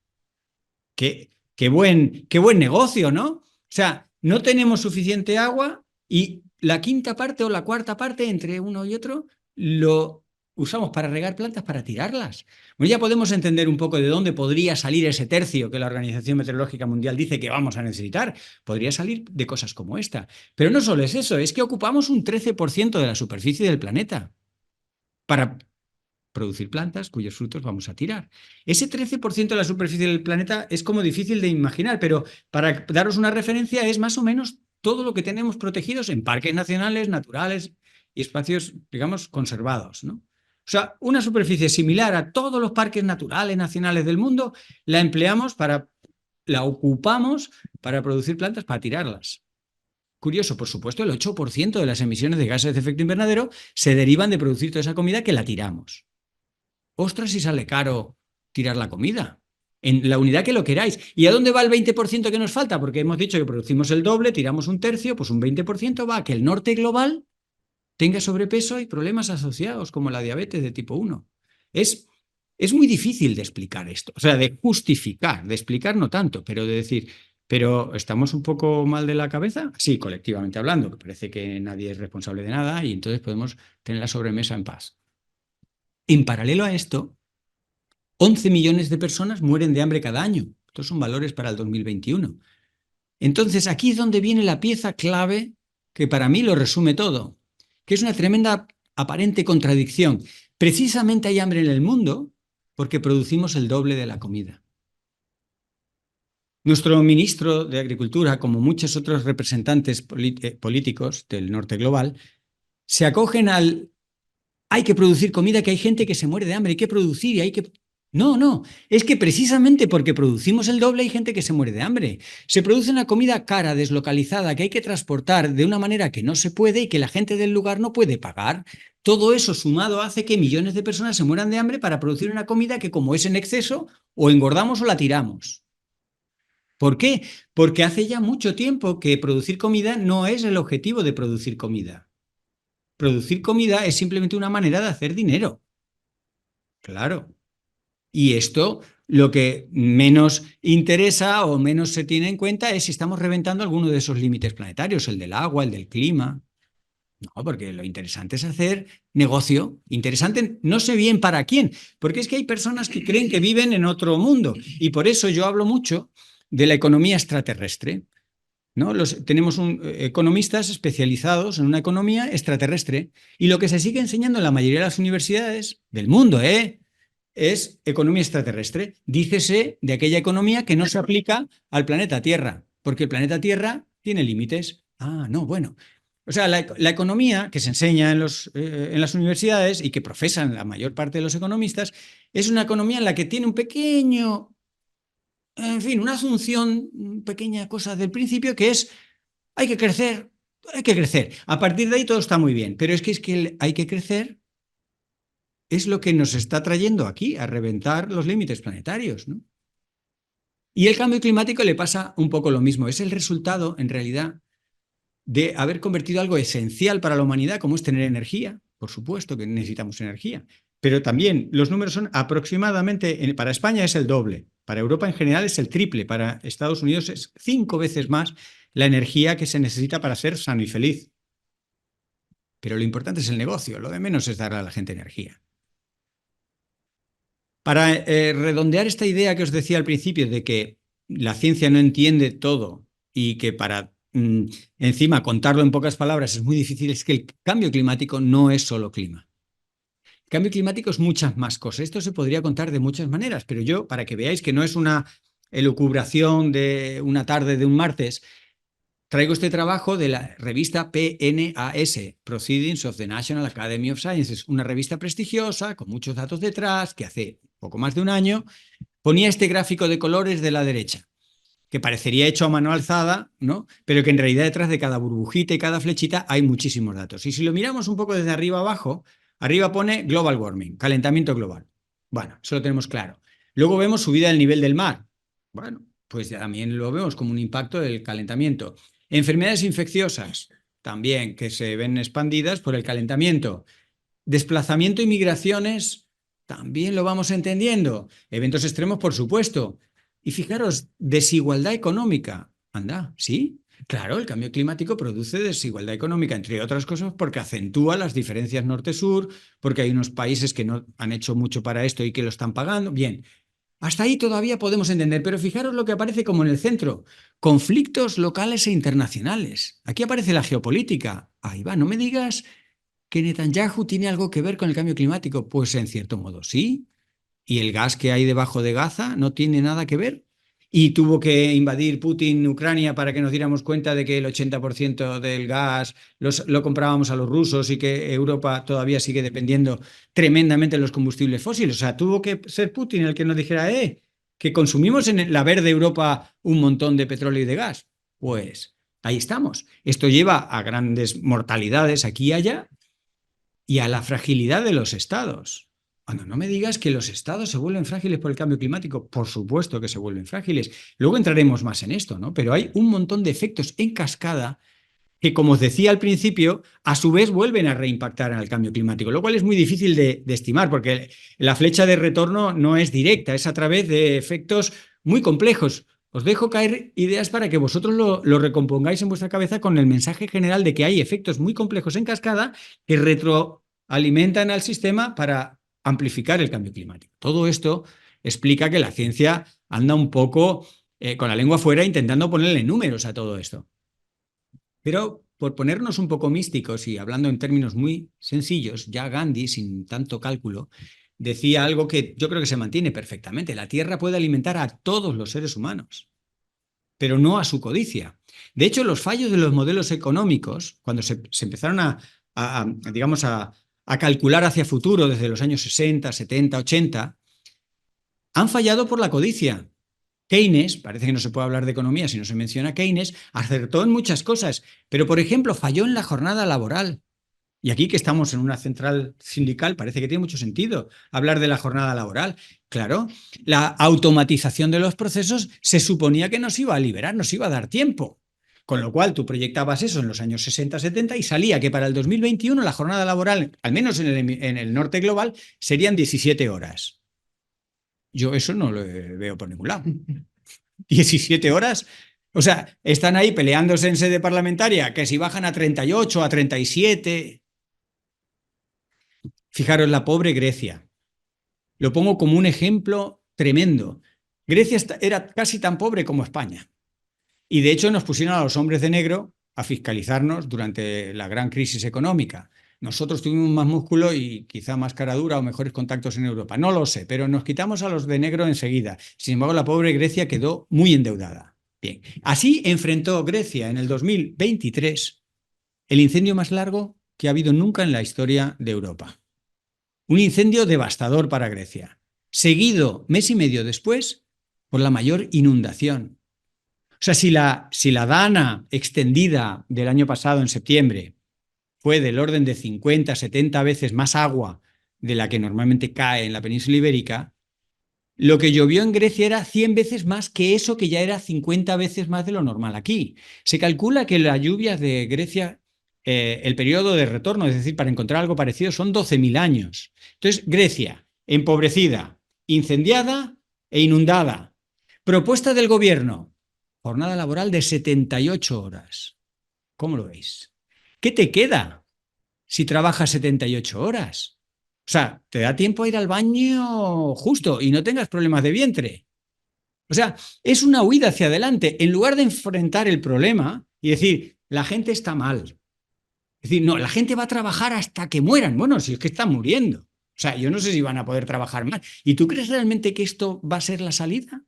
Qué buen negocio, ¿no? O sea, no tenemos suficiente agua y la quinta parte o la cuarta parte entre uno y otro lo usamos para regar plantas, para tirarlas. Bueno, ya podemos entender un poco de dónde podría salir ese tercio que la Organización Meteorológica Mundial dice que vamos a necesitar. Podría salir de cosas como esta. Pero no solo es eso, es que ocupamos un 13% de la superficie del planeta para producir plantas cuyos frutos vamos a tirar. Ese 13% de la superficie del planeta es como difícil de imaginar, pero para daros una referencia es más o menos todo lo que tenemos protegidos en parques nacionales, naturales y espacios, digamos, conservados, ¿no? O sea, una superficie similar a todos los parques naturales nacionales del mundo la ocupamos para producir plantas, para tirarlas. Curioso, por supuesto, el 8% de las emisiones de gases de efecto invernadero se derivan de producir toda esa comida que la tiramos. Ostras, si sale caro tirar la comida, en la unidad que lo queráis. ¿Y a dónde va el 20% que nos falta? Porque hemos dicho que producimos el doble, tiramos un tercio, pues un 20% va a que el norte global tenga sobrepeso y problemas asociados como la diabetes de tipo 1. Es muy difícil de explicar esto, o sea, de justificar, de explicar no tanto, pero de decir, ¿pero estamos un poco mal de la cabeza? Sí, colectivamente hablando, que parece que nadie es responsable de nada y entonces podemos tener la sobremesa en paz. En paralelo a esto, 11 millones de personas mueren de hambre cada año. Estos son valores para el 2021. Entonces, aquí es donde viene la pieza clave que para mí lo resume todo, que es una tremenda aparente contradicción. Precisamente hay hambre en el mundo porque producimos el doble de la comida. Nuestro ministro de Agricultura, como muchos otros representantes políticos del norte global, se acogen al hay que producir comida, que hay gente que se muere de hambre, hay que producir y hay que... No, es que precisamente porque producimos el doble hay gente que se muere de hambre. Se produce una comida cara, deslocalizada, que hay que transportar de una manera que no se puede y que la gente del lugar no puede pagar. Todo eso sumado hace que millones de personas se mueran de hambre para producir una comida que, como es en exceso, o engordamos o la tiramos. ¿Por qué? Porque hace ya mucho tiempo que producir comida no es el objetivo de producir comida. Producir comida es simplemente una manera de hacer dinero. Claro. Y esto lo que menos interesa o menos se tiene en cuenta es si estamos reventando alguno de esos límites planetarios, el del agua, el del clima. No, porque lo interesante es hacer negocio. Interesante, no sé bien para quién, porque es que hay personas que creen que viven en otro mundo y por eso yo hablo mucho de la economía extraterrestre, ¿no? Tenemos economistas especializados en una economía extraterrestre y lo que se sigue enseñando en la mayoría de las universidades del mundo, es economía extraterrestre. Dícese de aquella economía que no se aplica al planeta Tierra, porque el planeta Tierra tiene límites. Ah, no, bueno. O sea, la economía que se enseña en las universidades y que profesan la mayor parte de los economistas es una economía en la que tiene un pequeño, en fin, una asunción, pequeña cosa del principio que es hay que crecer, hay que crecer. A partir de ahí todo está muy bien, pero es que el hay que crecer es lo que nos está trayendo aquí a reventar los límites planetarios, ¿no? Y el cambio climático le pasa un poco lo mismo. Es el resultado, en realidad, de haber convertido algo esencial para la humanidad, como es tener energía. Por supuesto que necesitamos energía. Pero también los números son aproximadamente, para España es el doble, para Europa en general es el triple, para Estados Unidos es 5 veces más la energía que se necesita para ser sano y feliz. Pero lo importante es el negocio, lo de menos es darle a la gente energía. Para redondear esta idea que os decía al principio de que la ciencia no entiende todo y que para encima contarlo en pocas palabras es muy difícil, es que el cambio climático no es solo clima. El cambio climático es muchas más cosas. Esto se podría contar de muchas maneras, pero yo, para que veáis que no es una elucubración de una tarde de un martes, traigo este trabajo de la revista PNAS, Proceedings of the National Academy of Sciences, una revista prestigiosa con muchos datos detrás, que hace poco más de un año ponía este gráfico de colores de la derecha, que parecería hecho a mano alzada, ¿no? Pero que en realidad detrás de cada burbujita y cada flechita hay muchísimos datos. Y si lo miramos un poco desde arriba abajo, arriba pone global warming, calentamiento global. Bueno, eso lo tenemos claro. Luego vemos subida del nivel del mar. Bueno, pues también lo vemos como un impacto del calentamiento. Enfermedades infecciosas, también que se ven expandidas por el calentamiento. Desplazamiento y migraciones, también lo vamos entendiendo. Eventos extremos, por supuesto. Y fijaros, desigualdad económica. Anda, ¿sí? Claro, el cambio climático produce desigualdad económica, entre otras cosas, porque acentúa las diferencias norte-sur, porque hay unos países que no han hecho mucho para esto y que lo están pagando. Bien, hasta ahí todavía podemos entender, pero fijaros lo que aparece como en el centro. Conflictos locales e internacionales. Aquí aparece la geopolítica. Ahí va, no me digas que Netanyahu tiene algo que ver con el cambio climático. Pues en cierto modo sí. ¿Y el gas que hay debajo de Gaza no tiene nada que ver? ¿Y tuvo que invadir Putin Ucrania para que nos diéramos cuenta de que el 80% del gas lo comprábamos a los rusos y que Europa todavía sigue dependiendo tremendamente de los combustibles fósiles? O sea, tuvo que ser Putin el que nos dijera, que consumimos en la verde Europa un montón de petróleo y de gas. Pues ahí estamos. Esto lleva a grandes mortalidades aquí y allá y a la fragilidad de los estados. Cuando no me digas que los estados se vuelven frágiles por el cambio climático, por supuesto que se vuelven frágiles. Luego entraremos más en esto, ¿no? Pero hay un montón de efectos en cascada que, como os decía al principio, a su vez vuelven a reimpactar en el cambio climático, lo cual es muy difícil de estimar porque la flecha de retorno no es directa, es a través de efectos muy complejos. Os dejo caer ideas para que vosotros lo recompongáis en vuestra cabeza con el mensaje general de que hay efectos muy complejos en cascada que retroalimentan al sistema para amplificar el cambio climático. Todo esto explica que la ciencia anda un poco con la lengua fuera intentando ponerle números a todo esto. Pero por ponernos un poco místicos y hablando en términos muy sencillos, ya Gandhi, sin tanto cálculo, decía algo que yo creo que se mantiene perfectamente. La Tierra puede alimentar a todos los seres humanos, pero no a su codicia. De hecho, los fallos de los modelos económicos, cuando se empezaron digamos, a calcular hacia futuro desde los años 60, 70, 80, han fallado por la codicia. Keynes, parece que no se puede hablar de economía si no se menciona Keynes, acertó en muchas cosas, pero por ejemplo falló en la jornada laboral. Y aquí que estamos en una central sindical, parece que tiene mucho sentido hablar de la jornada laboral. Claro, la automatización de los procesos se suponía que nos iba a liberar, nos iba a dar tiempo. Con lo cual tú proyectabas eso en los años 60, 70 y salía que para el 2021 la jornada laboral, al menos en el norte global, serían 17 horas. Yo eso no lo veo por ningún lado. 17 horas. O sea, están ahí peleándose en sede parlamentaria, que si bajan a 38, a 37. Fijaros, la pobre Grecia. Lo pongo como un ejemplo tremendo. Grecia era casi tan pobre como España. Y de hecho nos pusieron a los hombres de negro a fiscalizarnos durante la gran crisis económica. Nosotros tuvimos más músculo y quizá más cara dura o mejores contactos en Europa. No lo sé, pero nos quitamos a los de negro enseguida. Sin embargo, la pobre Grecia quedó muy endeudada. Bien, así enfrentó Grecia en el 2023 el incendio más largo que ha habido nunca en la historia de Europa. Un incendio devastador para Grecia, seguido mes y medio después por la mayor inundación. O sea, si la DANA extendida del año pasado en septiembre fue del orden de 50, 70 veces más agua de la que normalmente cae en la península ibérica, lo que llovió en Grecia era 100 veces más que eso que ya era 50 veces más de lo normal aquí. Se calcula que las lluvias de Grecia, el periodo de retorno, es decir, para encontrar algo parecido, son 12.000 años. Entonces, Grecia, empobrecida, incendiada e inundada. Propuesta del gobierno, jornada laboral de 78 horas. ¿Cómo lo veis? ¿Qué te queda si trabajas 78 horas? sea, te da tiempo a ir al baño justo y no tengas problemas de vientre. O sea, es una huida hacia adelante. En lugar de enfrentar el problema y decir, la gente está mal. Es decir, no, la gente va a trabajar hasta que mueran. Bueno, si es que están muriendo. O sea, yo no sé si van a poder trabajar más. ¿Y tú crees realmente que esto va a ser la salida?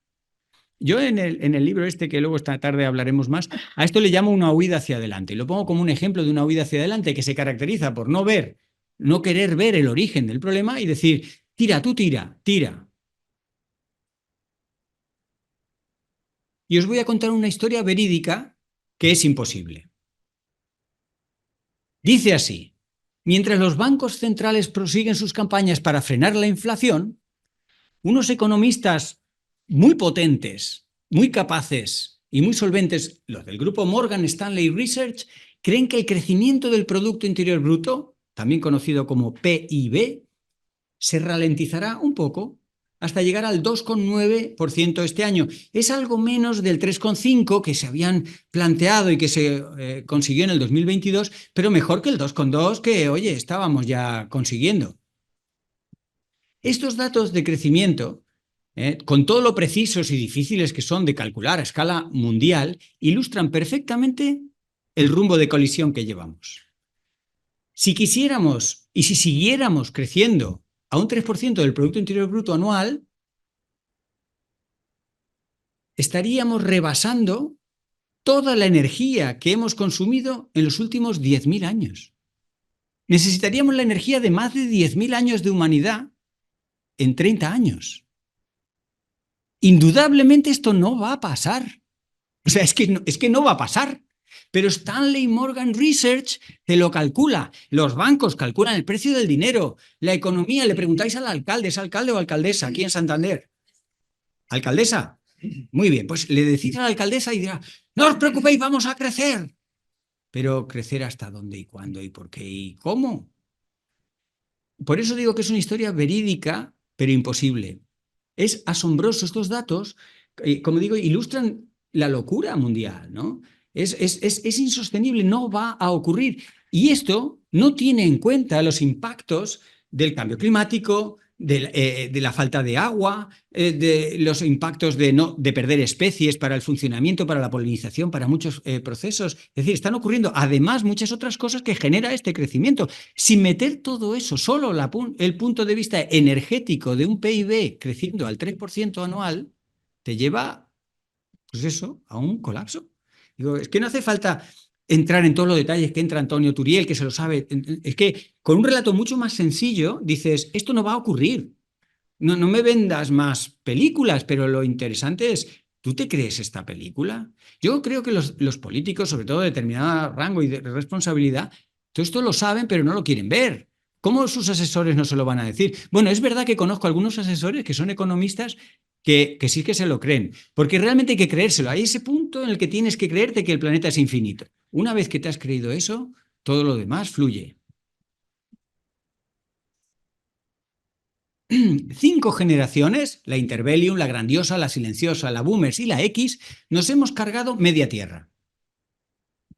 Yo en el libro este, que luego esta tarde hablaremos más, a esto le llamo una huida hacia adelante. Y lo pongo como un ejemplo de una huida hacia adelante que se caracteriza por no querer ver el origen del problema y decir, tira, tú tira, tira. Y os voy a contar una historia verídica que es imposible. Dice así: mientras los bancos centrales prosiguen sus campañas para frenar la inflación, unos economistas muy potentes, muy capaces y muy solventes, los del grupo Morgan Stanley Research, creen que el crecimiento del Producto Interior Bruto, también conocido como PIB, se ralentizará un poco hasta llegar al 2,9% este año. Es algo menos del 3,5% que se habían planteado y que se consiguió en el 2022, pero mejor que el 2,2% que, oye, estábamos ya consiguiendo. Estos datos de crecimiento, con todo lo precisos y difíciles que son de calcular a escala mundial, ilustran perfectamente el rumbo de colisión que llevamos. Si quisiéramos y si siguiéramos creciendo a un 3% del Producto Interior Bruto anual, estaríamos rebasando toda la energía que hemos consumido en los últimos 10.000 años. Necesitaríamos la energía de más de 10.000 años de humanidad en 30 años. Indudablemente esto no va a pasar. O sea, es que no va a pasar. Pero Stanley Morgan Research te lo calcula. Los bancos calculan el precio del dinero. La economía, le preguntáis al alcalde, ¿es alcalde o alcaldesa aquí en Santander? ¿Alcaldesa? Muy bien, pues le decís a la alcaldesa y dirá, no os preocupéis, vamos a crecer. Pero ¿crecer hasta dónde y cuándo y por qué y cómo? Por eso digo que es una historia verídica, pero imposible. Es asombroso. Estos datos, como digo, ilustran la locura mundial, ¿no? Es insostenible, no va a ocurrir. Y esto no tiene en cuenta los impactos del cambio climático, de la falta de agua, de los impactos de perder especies para el funcionamiento, para la polinización, para muchos procesos. Es decir, están ocurriendo además muchas otras cosas que genera este crecimiento. Sin meter todo eso, solo el punto de vista energético de un PIB creciendo al 3% anual, te lleva, pues eso, a un colapso. Digo, es que no hace falta entrar en todos los detalles que entra Antonio Turiel, que se lo sabe. Es que con un relato mucho más sencillo dices, esto no va a ocurrir. No me vendas más películas, pero lo interesante es, ¿tú te crees esta película? Yo creo que los políticos, sobre todo de determinado rango y de responsabilidad, todo esto lo saben, pero no lo quieren ver. ¿Cómo sus asesores no se lo van a decir? Bueno, es verdad que conozco algunos asesores que son economistas que sí que se lo creen, porque realmente hay que creérselo. Hay ese punto en el que tienes que creerte que el planeta es infinito. Una vez que te has creído eso, todo lo demás fluye. 5 generaciones, la Interbellum, la Grandiosa, la Silenciosa, la Boomers y la X, nos hemos cargado media Tierra.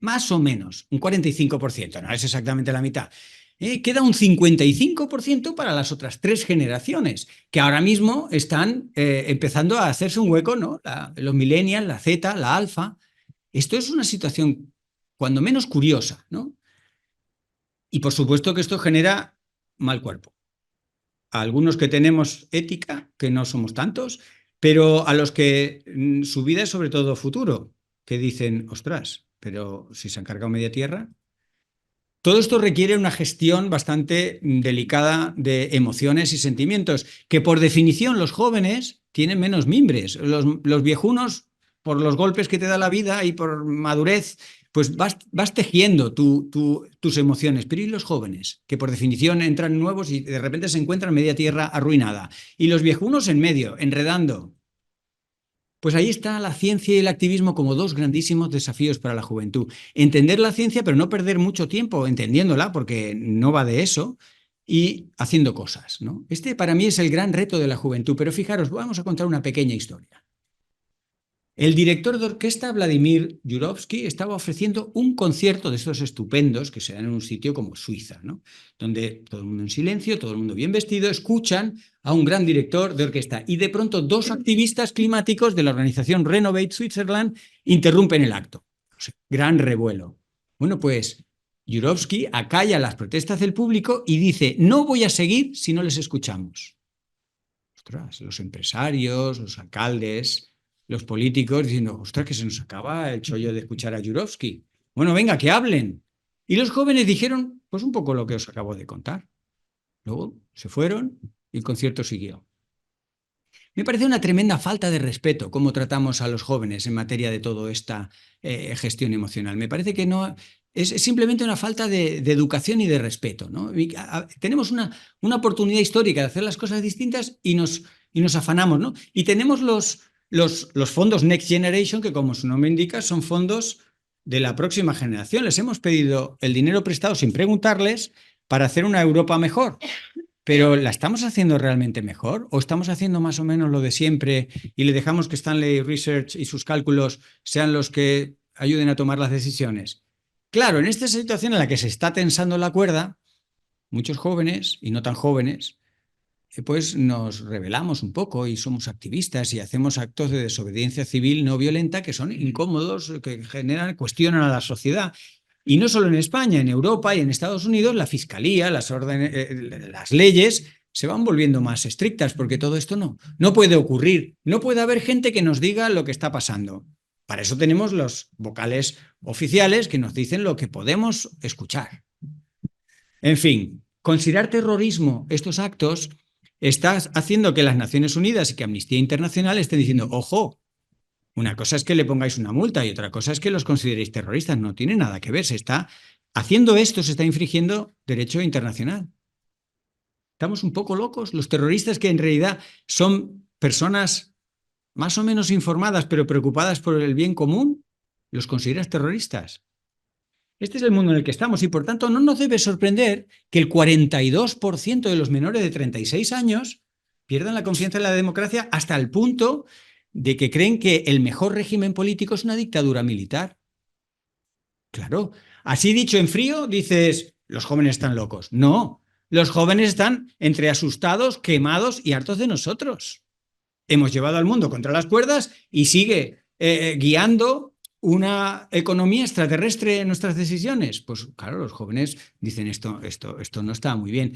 Más o menos, un 45%, no es exactamente la mitad. Queda un 55% para las otras 3 generaciones, que ahora mismo están empezando a hacerse un hueco, ¿no? Los millennials, la Z, la alfa. Esto es una situación cuando menos curiosa, ¿no? Y por supuesto que esto genera mal cuerpo. A algunos que tenemos ética, que no somos tantos, pero a los que su vida es sobre todo futuro, que dicen, ostras, pero si se han cargado media Tierra. Todo esto requiere una gestión bastante delicada de emociones y sentimientos, que por definición los jóvenes tienen menos mimbres. Los viejunos, por los golpes que te da la vida y por madurez, pues vas tejiendo tus emociones. Pero ¿y los jóvenes? Que por definición entran nuevos y de repente se encuentran media Tierra arruinada. Y los viejunos en medio, enredando. Pues ahí está la ciencia y el activismo como 2 grandísimos desafíos para la juventud. Entender la ciencia, pero no perder mucho tiempo entendiéndola, porque no va de eso, y haciendo cosas, ¿no? Este para mí es el gran reto de la juventud, pero fijaros, vamos a contar una pequeña historia. el director de orquesta, Vladimir Yurovsky, estaba ofreciendo un concierto de estos estupendos que se dan en un sitio como Suiza, ¿no? Donde todo el mundo en silencio, todo el mundo bien vestido, escuchan a un gran director de orquesta y de pronto dos activistas climáticos de la organización Renovate Switzerland interrumpen el acto. O sea, gran revuelo. Bueno, pues Yurovsky acalla las protestas del público y dice: no voy a seguir si no les escuchamos. Ostras, los empresarios, los alcaldes, los políticos diciendo: ostras, que se nos acaba el chollo de escuchar a Yurovsky. Bueno, venga, que hablen. Y los jóvenes dijeron, pues un poco lo que os acabo de contar. Luego se fueron y el concierto siguió. Me parece una tremenda falta de respeto cómo tratamos a los jóvenes en materia de toda esta gestión emocional. Me parece que no es simplemente una falta de educación y de respeto, ¿no? Tenemos una oportunidad histórica de hacer las cosas distintas y nos afanamos, ¿no? Y tenemos los fondos Next Generation, que como su nombre indica, son fondos de la próxima generación. Les hemos pedido el dinero prestado sin preguntarles para hacer una Europa mejor. Pero ¿la estamos haciendo realmente mejor? ¿O estamos haciendo más o menos lo de siempre y le dejamos que Stanley Research y sus cálculos sean los que ayuden a tomar las decisiones? Claro, en esta situación en la que se está tensando la cuerda, muchos jóvenes y no tan jóvenes, pues nos rebelamos un poco y somos activistas y hacemos actos de desobediencia civil no violenta que son incómodos, que cuestionan a la sociedad. Y no solo en España, en Europa y en Estados Unidos, la fiscalía, las leyes se van volviendo más estrictas porque todo esto no puede ocurrir. No puede haber gente que nos diga lo que está pasando. Para eso tenemos los vocales oficiales que nos dicen lo que podemos escuchar. En fin, considerar terrorismo estos actos está haciendo que las Naciones Unidas y que Amnistía Internacional estén diciendo: ojo, una cosa es que le pongáis una multa y otra cosa es que los consideréis terroristas. No tiene nada que ver. Se está haciendo esto, se está infringiendo derecho internacional. Estamos un poco locos. Los terroristas, que en realidad son personas más o menos informadas pero preocupadas por el bien común, ¿los consideras terroristas? Este es el mundo en el que estamos y por tanto no nos debe sorprender que el 42% de los menores de 36 años pierdan la confianza en la democracia hasta el punto de que creen que el mejor régimen político es una dictadura militar. Claro, así dicho en frío, dices, los jóvenes están locos. No, los jóvenes están entre asustados, quemados y hartos de nosotros. Hemos llevado al mundo contra las cuerdas y sigue guiando una economía extraterrestre en nuestras decisiones. Pues claro, los jóvenes dicen esto no está muy bien.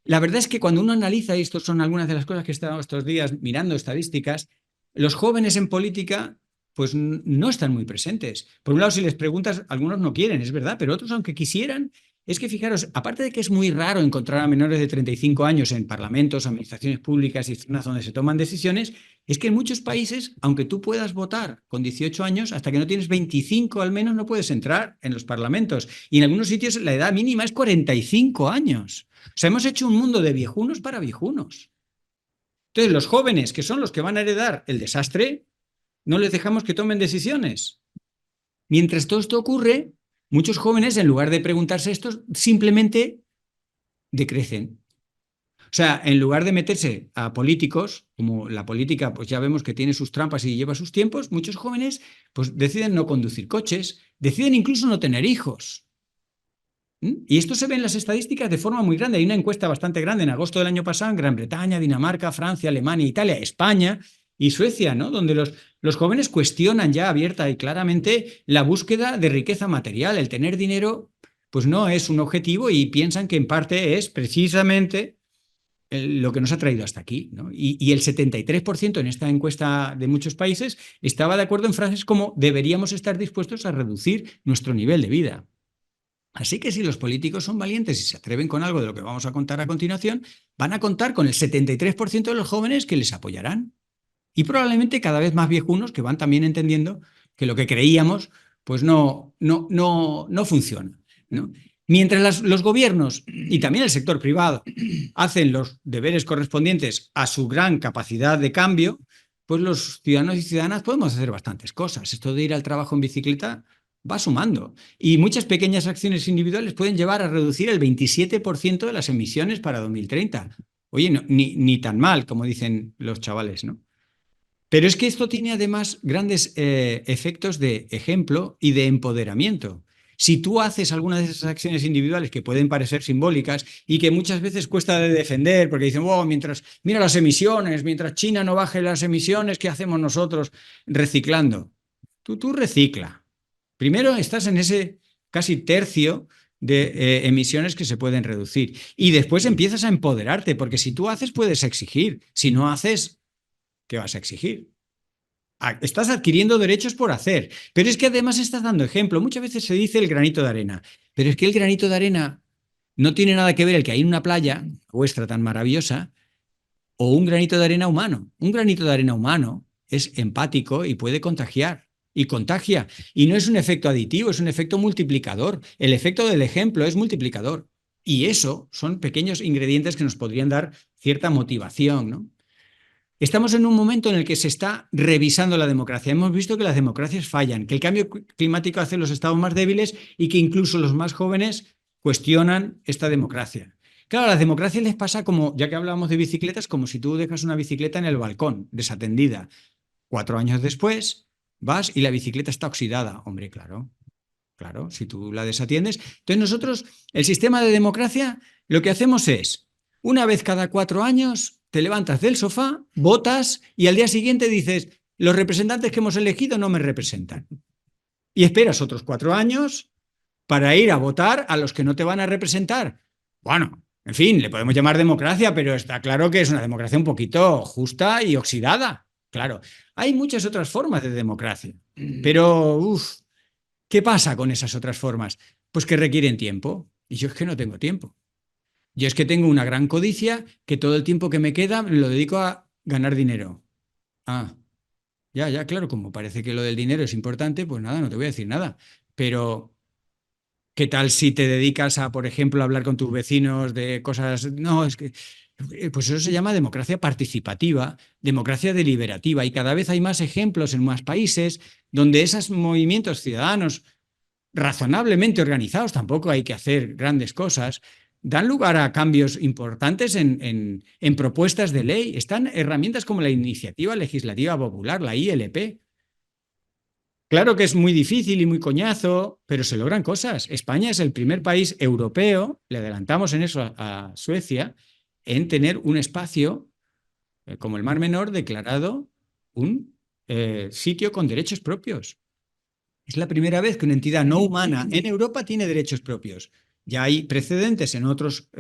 La verdad es que cuando uno analiza, y esto son algunas de las cosas que he estado estos días mirando estadísticas, los jóvenes en política pues no están muy presentes. Por un lado, si les preguntas, algunos no quieren, es verdad, pero otros, aunque quisieran, es que fijaros, aparte de que es muy raro encontrar a menores de 35 años en parlamentos, administraciones públicas y zonas donde se toman decisiones, es que en muchos países, aunque tú puedas votar con 18 años, hasta que no tienes 25 al menos no puedes entrar en los parlamentos. Y en algunos sitios la edad mínima es 45 años. O sea, hemos hecho un mundo de viejunos para viejunos. Entonces, los jóvenes, que son los que van a heredar el desastre, no les dejamos que tomen decisiones. Mientras todo esto ocurre, muchos jóvenes, en lugar de preguntarse esto, simplemente decrecen. O sea, en lugar de meterse a políticos, como la política, pues ya vemos que tiene sus trampas y lleva sus tiempos, muchos jóvenes pues deciden no conducir coches, deciden incluso no tener hijos. Y esto se ve en las estadísticas de forma muy grande. Hay una encuesta bastante grande en agosto del año pasado en Gran Bretaña, Dinamarca, Francia, Alemania, Italia, España y Suecia, ¿no? Donde los jóvenes cuestionan ya abierta y claramente la búsqueda de riqueza material. El tener dinero pues no es un objetivo y piensan que en parte es precisamente lo que nos ha traído hasta aquí, ¿no? Y el 73% en esta encuesta de muchos países estaba de acuerdo en frases como: deberíamos estar dispuestos a reducir nuestro nivel de vida. Así que si los políticos son valientes y se atreven con algo de lo que vamos a contar a continuación, van a contar con el 73% de los jóvenes que les apoyarán. Y probablemente cada vez más viejunos que van también entendiendo que lo que creíamos pues no funciona, ¿no? Mientras los gobiernos y también el sector privado hacen los deberes correspondientes a su gran capacidad de cambio, pues los ciudadanos y ciudadanas podemos hacer bastantes cosas. Esto de ir al trabajo en bicicleta va sumando. Y muchas pequeñas acciones individuales pueden llevar a reducir el 27% de las emisiones para 2030. Oye, ni tan mal, como dicen los chavales, ¿no? Pero es que esto tiene además grandes efectos de ejemplo y de empoderamiento. Si tú haces alguna de esas acciones individuales que pueden parecer simbólicas y que muchas veces cuesta de defender, porque dicen, oh, mientras mira las emisiones, mientras China no baje las emisiones, ¿qué hacemos nosotros reciclando? Tú recicla. Primero estás en ese casi tercio de emisiones que se pueden reducir y después empiezas a empoderarte, porque si tú haces puedes exigir, si no haces, ¿qué vas a exigir? Estás adquiriendo derechos por hacer, pero es que además estás dando ejemplo. Muchas veces se dice el granito de arena, pero es que el granito de arena no tiene nada que ver el que hay en una playa, vuestra tan maravillosa, o un granito de arena humano. Un granito de arena humano es empático y puede contagiar. Y contagia. Y no es un efecto aditivo, es un efecto multiplicador. El efecto del ejemplo es multiplicador. Y eso son pequeños ingredientes que nos podrían dar cierta motivación, ¿no? Estamos en un momento en el que se está revisando la democracia. Hemos visto que las democracias fallan, que el cambio climático hace los estados más débiles y que incluso los más jóvenes cuestionan esta democracia. Claro, a las democracias les pasa como, ya que hablábamos de bicicletas, como si tú dejas una bicicleta en el balcón, desatendida. 4 años después vas y la bicicleta está oxidada. Hombre, claro, claro, si tú la desatiendes. Entonces nosotros, el sistema de democracia, lo que hacemos es, una vez cada 4 años, te levantas del sofá, votas y al día siguiente dices, los representantes que hemos elegido no me representan. Y esperas otros 4 años para ir a votar a los que no te van a representar. Bueno, en fin, le podemos llamar democracia, pero está claro que es una democracia un poquito justa y oxidada. Claro, hay muchas otras formas de democracia, pero ¿qué pasa con esas otras formas? Pues que requieren tiempo. Y yo es que no tengo tiempo. Yo es que tengo una gran codicia que todo el tiempo que me queda lo dedico a ganar dinero. Ah, ya, claro, como parece que lo del dinero es importante, pues nada, no te voy a decir nada. Pero, ¿qué tal si te dedicas a, por ejemplo, a hablar con tus vecinos de cosas? No, es que, pues eso se llama democracia participativa, democracia deliberativa, y cada vez hay más ejemplos en más países donde esos movimientos ciudadanos razonablemente organizados, tampoco hay que hacer grandes cosas, dan lugar a cambios importantes en propuestas de ley. Están herramientas como la iniciativa legislativa popular, la ILP. Claro que es muy difícil y muy coñazo, pero se logran cosas. España es el primer país europeo, le adelantamos en eso a Suecia, en tener un espacio como el Mar Menor declarado un sitio con derechos propios. Es la primera vez que una entidad no humana en Europa tiene derechos propios. Ya hay precedentes en otros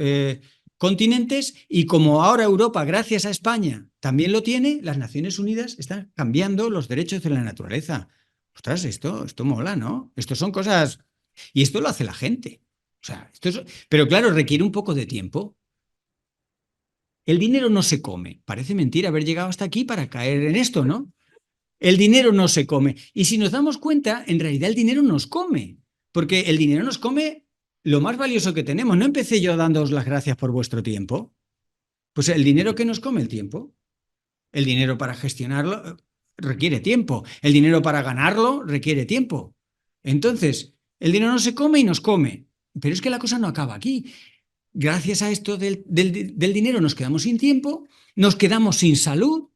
continentes y como ahora Europa, gracias a España, también lo tiene, las Naciones Unidas están cambiando los derechos de la naturaleza. Ostras, esto mola, ¿no? Esto son cosas... Y esto lo hace la gente. O sea, pero claro, requiere un poco de tiempo. El dinero no se come. Parece mentira haber llegado hasta aquí para caer en esto, ¿no? El dinero no se come. Y si nos damos cuenta, en realidad el dinero nos come. Porque el dinero nos come lo más valioso que tenemos. ¿No empecé yo dándoos las gracias por vuestro tiempo? Pues el dinero que nos come el tiempo. El dinero para gestionarlo requiere tiempo. El dinero para ganarlo requiere tiempo. Entonces, el dinero no se come y nos come. Pero es que la cosa no acaba aquí. Gracias a esto del dinero nos quedamos sin tiempo, nos quedamos sin salud.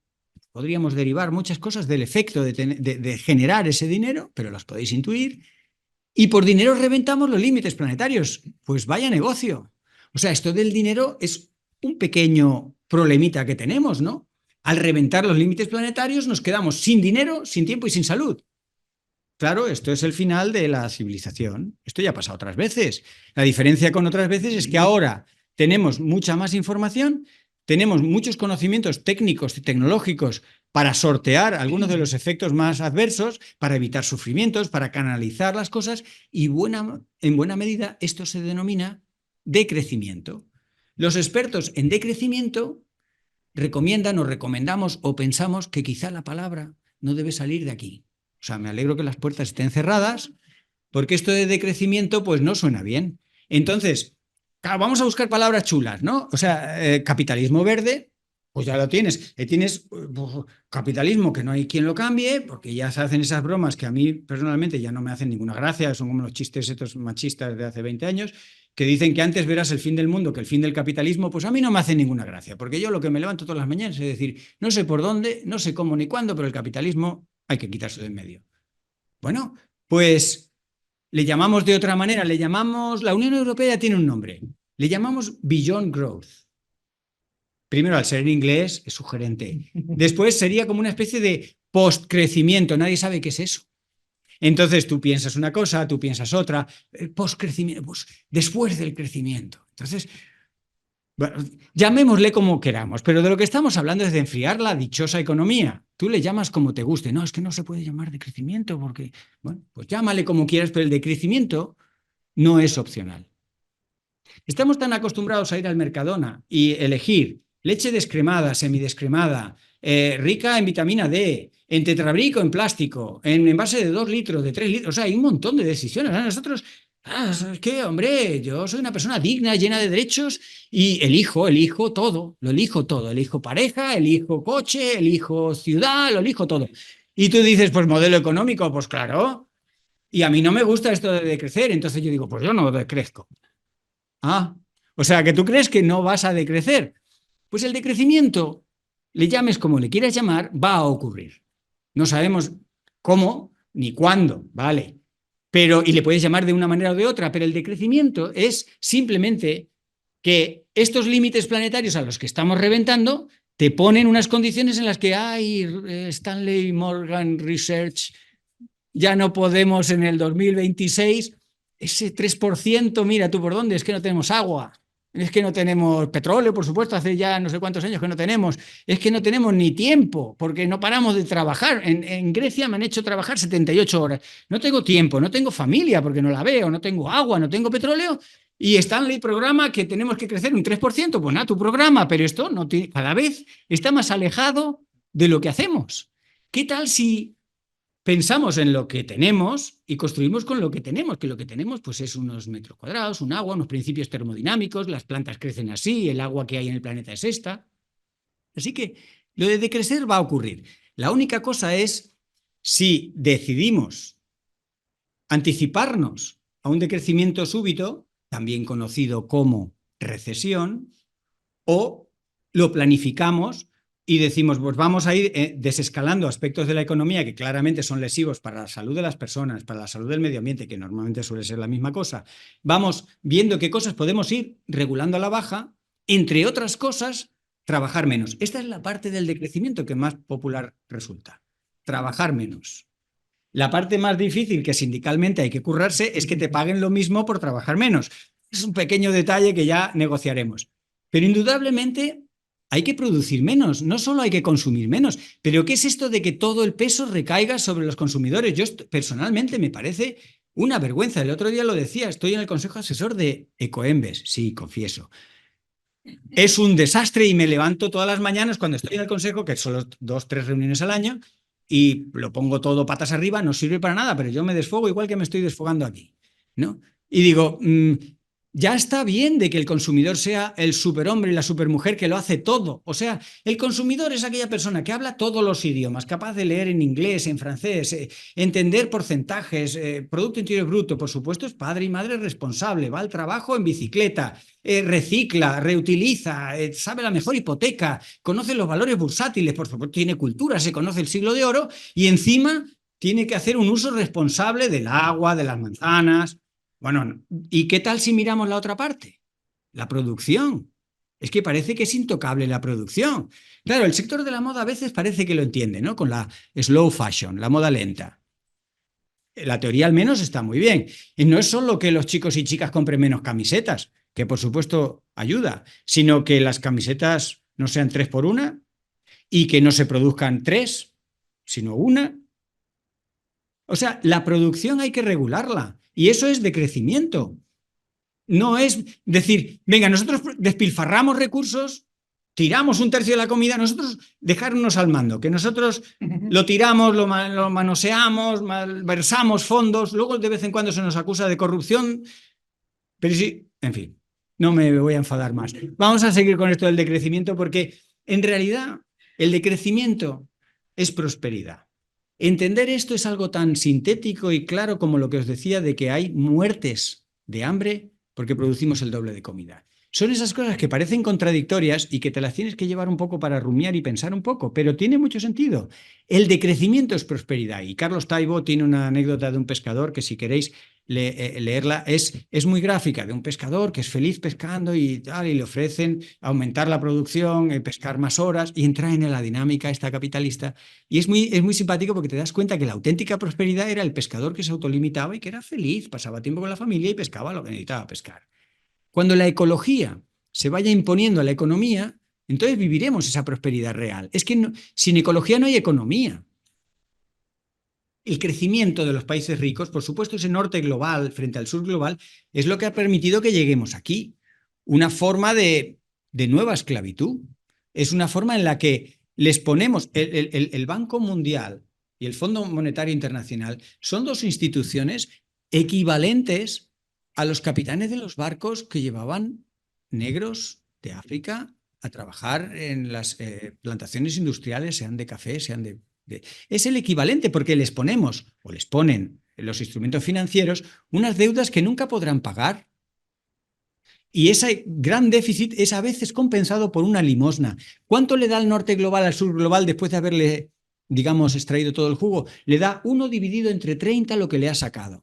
Podríamos derivar muchas cosas del efecto de generar ese dinero, pero las podéis intuir. Y por dinero reventamos los límites planetarios. Pues vaya negocio. O sea, esto del dinero es un pequeño problemita que tenemos, ¿no? Al reventar los límites planetarios nos quedamos sin dinero, sin tiempo y sin salud. Claro, esto es el final de la civilización. Esto ya ha pasado otras veces. La diferencia con otras veces es que ahora tenemos mucha más información, tenemos muchos conocimientos técnicos y tecnológicos para sortear algunos de los efectos más adversos, para evitar sufrimientos, para canalizar las cosas y en buena medida esto se denomina decrecimiento. Los expertos en decrecimiento recomiendan o recomendamos o pensamos que quizá la palabra no debe salir de aquí. O sea, me alegro que las puertas estén cerradas porque esto de decrecimiento pues no suena bien. Entonces, claro, vamos a buscar palabras chulas, ¿no? O sea, capitalismo verde, pues ya lo tienes. Tienes capitalismo que no hay quien lo cambie, porque ya se hacen esas bromas que a mí personalmente ya no me hacen ninguna gracia, son como los chistes estos machistas de hace 20 años. que dicen que antes verás el fin del mundo que el fin del capitalismo, pues a mí no me hace ninguna gracia, porque yo lo que me levanto todas las mañanas es decir, no sé por dónde, no sé cómo ni cuándo, pero el capitalismo hay que quitarse de en medio. Bueno, pues le llamamos de otra manera, le llamamos, la Unión Europea tiene un nombre, le llamamos Beyond Growth. Primero, al ser en inglés, es sugerente. Después sería como una especie de postcrecimiento, nadie sabe qué es eso. Entonces tú piensas una cosa, tú piensas otra, postcrecimiento, pues después del crecimiento. Entonces, bueno, llamémosle como queramos, pero de lo que estamos hablando es de enfriar la dichosa economía. Tú le llamas como te guste. No, es que no se puede llamar de crecimiento porque, bueno, pues llámale como quieras, pero el de crecimiento no es opcional. Estamos tan acostumbrados a ir al Mercadona y elegir leche descremada, semidescremada, rica en vitamina D, en tetrabrico, en plástico, en envase de 2 litros, de 3 litros. O sea, hay un montón de decisiones. Nosotros, es que, hombre, yo soy una persona digna, llena de derechos y elijo todo, lo elijo todo. Elijo pareja, elijo coche, elijo ciudad, lo elijo todo. Y tú dices, pues modelo económico, pues claro. Y a mí no me gusta esto de decrecer, entonces yo digo, pues yo no decrezco. O sea, que tú crees que no vas a decrecer. Pues el decrecimiento, le llames como le quieras llamar, va a ocurrir. No sabemos cómo ni cuándo, ¿vale? Pero, y le puedes llamar de una manera o de otra, pero el decrecimiento es simplemente que estos límites planetarios a los que estamos reventando te ponen unas condiciones en las que, Stanley Morgan Research, ya no podemos en el 2026, ese 3%, mira tú por dónde, es que no tenemos agua. Es que no tenemos petróleo, por supuesto, hace ya no sé cuántos años que no tenemos. Es que no tenemos ni tiempo, porque no paramos de trabajar. En Grecia me han hecho trabajar 78 horas. No tengo tiempo, no tengo familia porque no la veo, no tengo agua, no tengo petróleo. Y Stanley programa que tenemos que crecer un 3%. Pues nada, tu programa, pero esto no tiene, cada vez está más alejado de lo que hacemos. ¿Qué tal si pensamos en lo que tenemos y construimos con lo que tenemos, que lo que tenemos pues es unos metros cuadrados, un agua, unos principios termodinámicos, las plantas crecen así, el agua que hay en el planeta es esta. Así que lo de decrecer va a ocurrir. La única cosa es si decidimos anticiparnos a un decrecimiento súbito, también conocido como recesión, o lo planificamos y decimos, pues vamos a ir desescalando aspectos de la economía que claramente son lesivos para la salud de las personas, para la salud del medio ambiente, que normalmente suele ser la misma cosa. Vamos viendo qué cosas podemos ir regulando a la baja, entre otras cosas, trabajar menos. Esta es la parte del decrecimiento que más popular resulta. Trabajar menos. La parte más difícil que sindicalmente hay que currarse es que te paguen lo mismo por trabajar menos. Es un pequeño detalle que ya negociaremos. Pero indudablemente hay que producir menos, no solo hay que consumir menos. Pero ¿qué es esto de que todo el peso recaiga sobre los consumidores? Yo personalmente me parece una vergüenza. El otro día lo decía, estoy en el consejo asesor de Ecoembes, sí, confieso. Es un desastre y me levanto todas las mañanas cuando estoy en el consejo, que son 2 o 3 reuniones al año, y lo pongo todo patas arriba, no sirve para nada, pero yo me desfogo igual que me estoy desfogando aquí, ¿no? Y digo, ya está bien de que el consumidor sea el superhombre y la supermujer que lo hace todo. O sea, el consumidor es aquella persona que habla todos los idiomas, capaz de leer en inglés, en francés, entender porcentajes, Producto Interior Bruto, por supuesto, es padre y madre responsable, va al trabajo en bicicleta, recicla, reutiliza, sabe la mejor hipoteca, conoce los valores bursátiles, por supuesto, tiene cultura, se conoce el siglo de oro y encima tiene que hacer un uso responsable del agua, de las manzanas. Bueno, ¿y qué tal si miramos la otra parte? La producción. Es que parece que es intocable la producción. Claro, el sector de la moda a veces parece que lo entiende, ¿no? Con la slow fashion, la moda lenta. La teoría al menos está muy bien. Y no es solo que los chicos y chicas compren menos camisetas, que por supuesto ayuda, sino que las camisetas no sean 3 por 1 y que no se produzcan 3, sino 1. O sea, la producción hay que regularla y eso es de crecimiento. No es decir, venga, nosotros despilfarramos recursos, tiramos 1/3 de la comida, nosotros dejarnos al mando, que nosotros lo tiramos, lo manoseamos, malversamos fondos, luego de vez en cuando se nos acusa de corrupción, pero sí, en fin, no me voy a enfadar más. Vamos a seguir con esto del decrecimiento porque en realidad el decrecimiento es prosperidad. Entender esto es algo tan sintético y claro como lo que os decía de que hay muertes de hambre porque producimos el doble de comida. Son esas cosas que parecen contradictorias y que te las tienes que llevar un poco para rumiar y pensar un poco, pero tiene mucho sentido. El decrecimiento es prosperidad. Y Carlos Taibo tiene una anécdota de un pescador que, si queréis leerla, es muy gráfica, de un pescador que es feliz pescando y tal, y le ofrecen aumentar la producción, pescar más horas y entrar en la dinámica esta capitalista. Y es muy simpático porque te das cuenta que la auténtica prosperidad era el pescador que se autolimitaba y que era feliz, pasaba tiempo con la familia y pescaba lo que necesitaba pescar. Cuando la ecología se vaya imponiendo a la economía, entonces viviremos esa prosperidad real. Es que sin ecología no hay economía. El crecimiento de los países ricos, por supuesto, ese norte global frente al sur global, es lo que ha permitido que lleguemos aquí. Una forma de nueva esclavitud. Es una forma en la que les ponemos el Banco Mundial y el Fondo Monetario Internacional son dos instituciones equivalentes a los capitanes de los barcos que llevaban negros de África a trabajar en las plantaciones industriales, sean de café, sean de... Es el equivalente, porque les ponemos, o les ponen en los instrumentos financieros, unas deudas que nunca podrán pagar. Y ese gran déficit es a veces compensado por una limosna. ¿Cuánto le da el norte global al sur global después de haberle, digamos, extraído todo el jugo? Le da 1 dividido entre 30 lo que le ha sacado.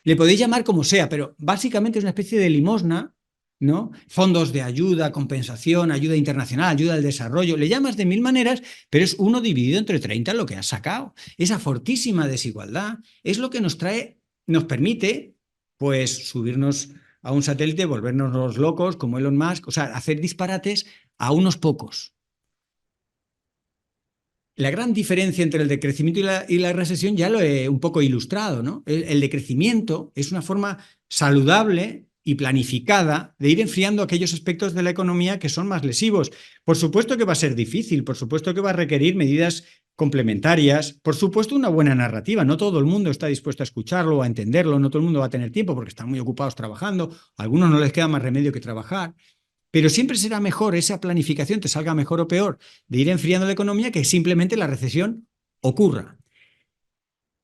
Le podéis llamar como sea, pero básicamente es una especie de limosna, ¿no? Fondos de ayuda, compensación, ayuda internacional, ayuda al desarrollo. Le llamas de 1000 maneras, pero es 1 dividido entre 30 lo que has sacado. Esa fortísima desigualdad es lo que nos permite, pues, subirnos a un satélite, volvernos los locos como Elon Musk, o sea, hacer disparates a unos pocos. La gran diferencia entre el decrecimiento y la recesión ya lo he un poco ilustrado, ¿no? El decrecimiento es una forma saludable y planificada de ir enfriando aquellos aspectos de la economía que son más lesivos. Por supuesto que va a ser difícil, por supuesto que va a requerir medidas complementarias, por supuesto una buena narrativa. No todo el mundo está dispuesto a escucharlo o a entenderlo, no todo el mundo va a tener tiempo porque están muy ocupados trabajando, a algunos no les queda más remedio que trabajar. Pero siempre será mejor esa planificación, te salga mejor o peor, de ir enfriando la economía, que simplemente la recesión ocurra.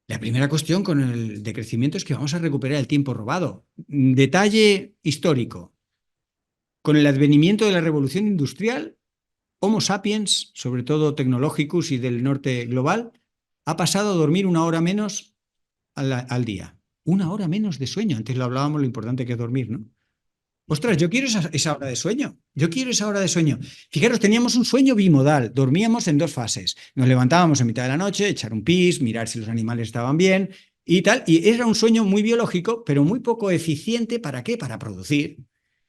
La primera cuestión con el decrecimiento es que vamos a recuperar el tiempo robado. Detalle histórico. Con el advenimiento de la revolución industrial, Homo sapiens, sobre todo Tecnologicus y del norte global, ha pasado a dormir 1 hora menos al día. 1 hora menos de sueño. Antes lo hablábamos, lo importante que es dormir, ¿no? Ostras, yo quiero esa hora de sueño. Yo quiero esa hora de sueño. Fijaros, teníamos un sueño bimodal. Dormíamos en 2 fases. Nos levantábamos en mitad de la noche, echar un pis, mirar si los animales estaban bien y tal. Y era un sueño muy biológico, pero muy poco eficiente. ¿Para qué? Para producir.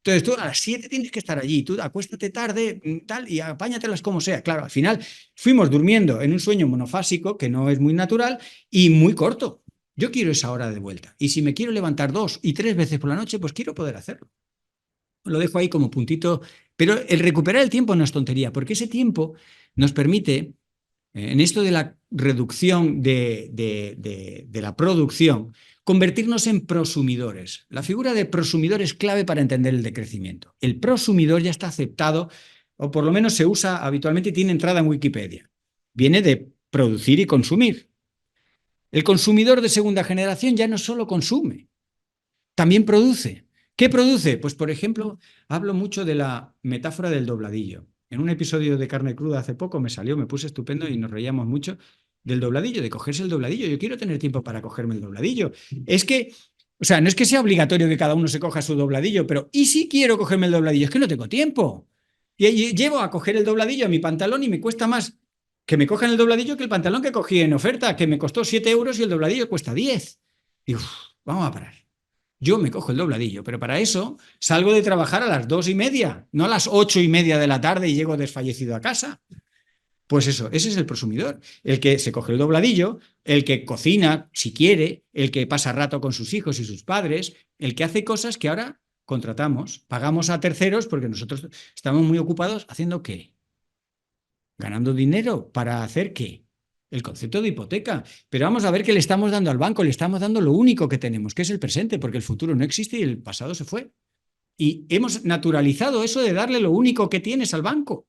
Entonces tú a las 7 tienes que estar allí. Tú acuéstate tarde, tal, y apáñatelas como sea. Claro, al final fuimos durmiendo en un sueño monofásico, que no es muy natural y muy corto. Yo quiero esa hora de vuelta. Y si me quiero levantar 2 y 3 veces por la noche, pues quiero poder hacerlo. Lo dejo ahí como puntito, pero el recuperar el tiempo no es tontería, porque ese tiempo nos permite, en esto de la reducción de la producción, convertirnos en prosumidores. La figura de prosumidor es clave para entender el decrecimiento. El prosumidor ya está aceptado, o por lo menos se usa habitualmente y tiene entrada en Wikipedia. Viene de producir y consumir. El consumidor de segunda generación ya no solo consume, también produce. ¿Qué produce? Pues, por ejemplo, hablo mucho de la metáfora del dobladillo. En un episodio de Carne Cruda hace poco me puse estupendo y nos reíamos mucho del dobladillo, de cogerse el dobladillo. Yo quiero tener tiempo para cogerme el dobladillo. Es que, o sea, no es que sea obligatorio que cada uno se coja su dobladillo, pero ¿y si quiero cogerme el dobladillo? Es que no tengo tiempo. Y llevo a coger el dobladillo a mi pantalón y me cuesta más que me cojan el dobladillo que el pantalón que cogí en oferta, que me costó 7 euros y el dobladillo cuesta 10. Y vamos a parar. Yo me cojo el dobladillo, pero para eso salgo de trabajar a las 2:30, no a las 8:30 de la tarde y llego desfallecido a casa. Pues eso, ese es el prosumidor, el que se coge el dobladillo, el que cocina si quiere, el que pasa rato con sus hijos y sus padres, el que hace cosas que ahora contratamos, pagamos a terceros porque nosotros estamos muy ocupados haciendo ¿qué? Ganando dinero para hacer ¿qué? El concepto de hipoteca. Pero vamos a ver qué le estamos dando al banco. Le estamos dando lo único que tenemos, que es el presente, porque el futuro no existe y el pasado se fue. Y hemos naturalizado eso de darle lo único que tienes al banco.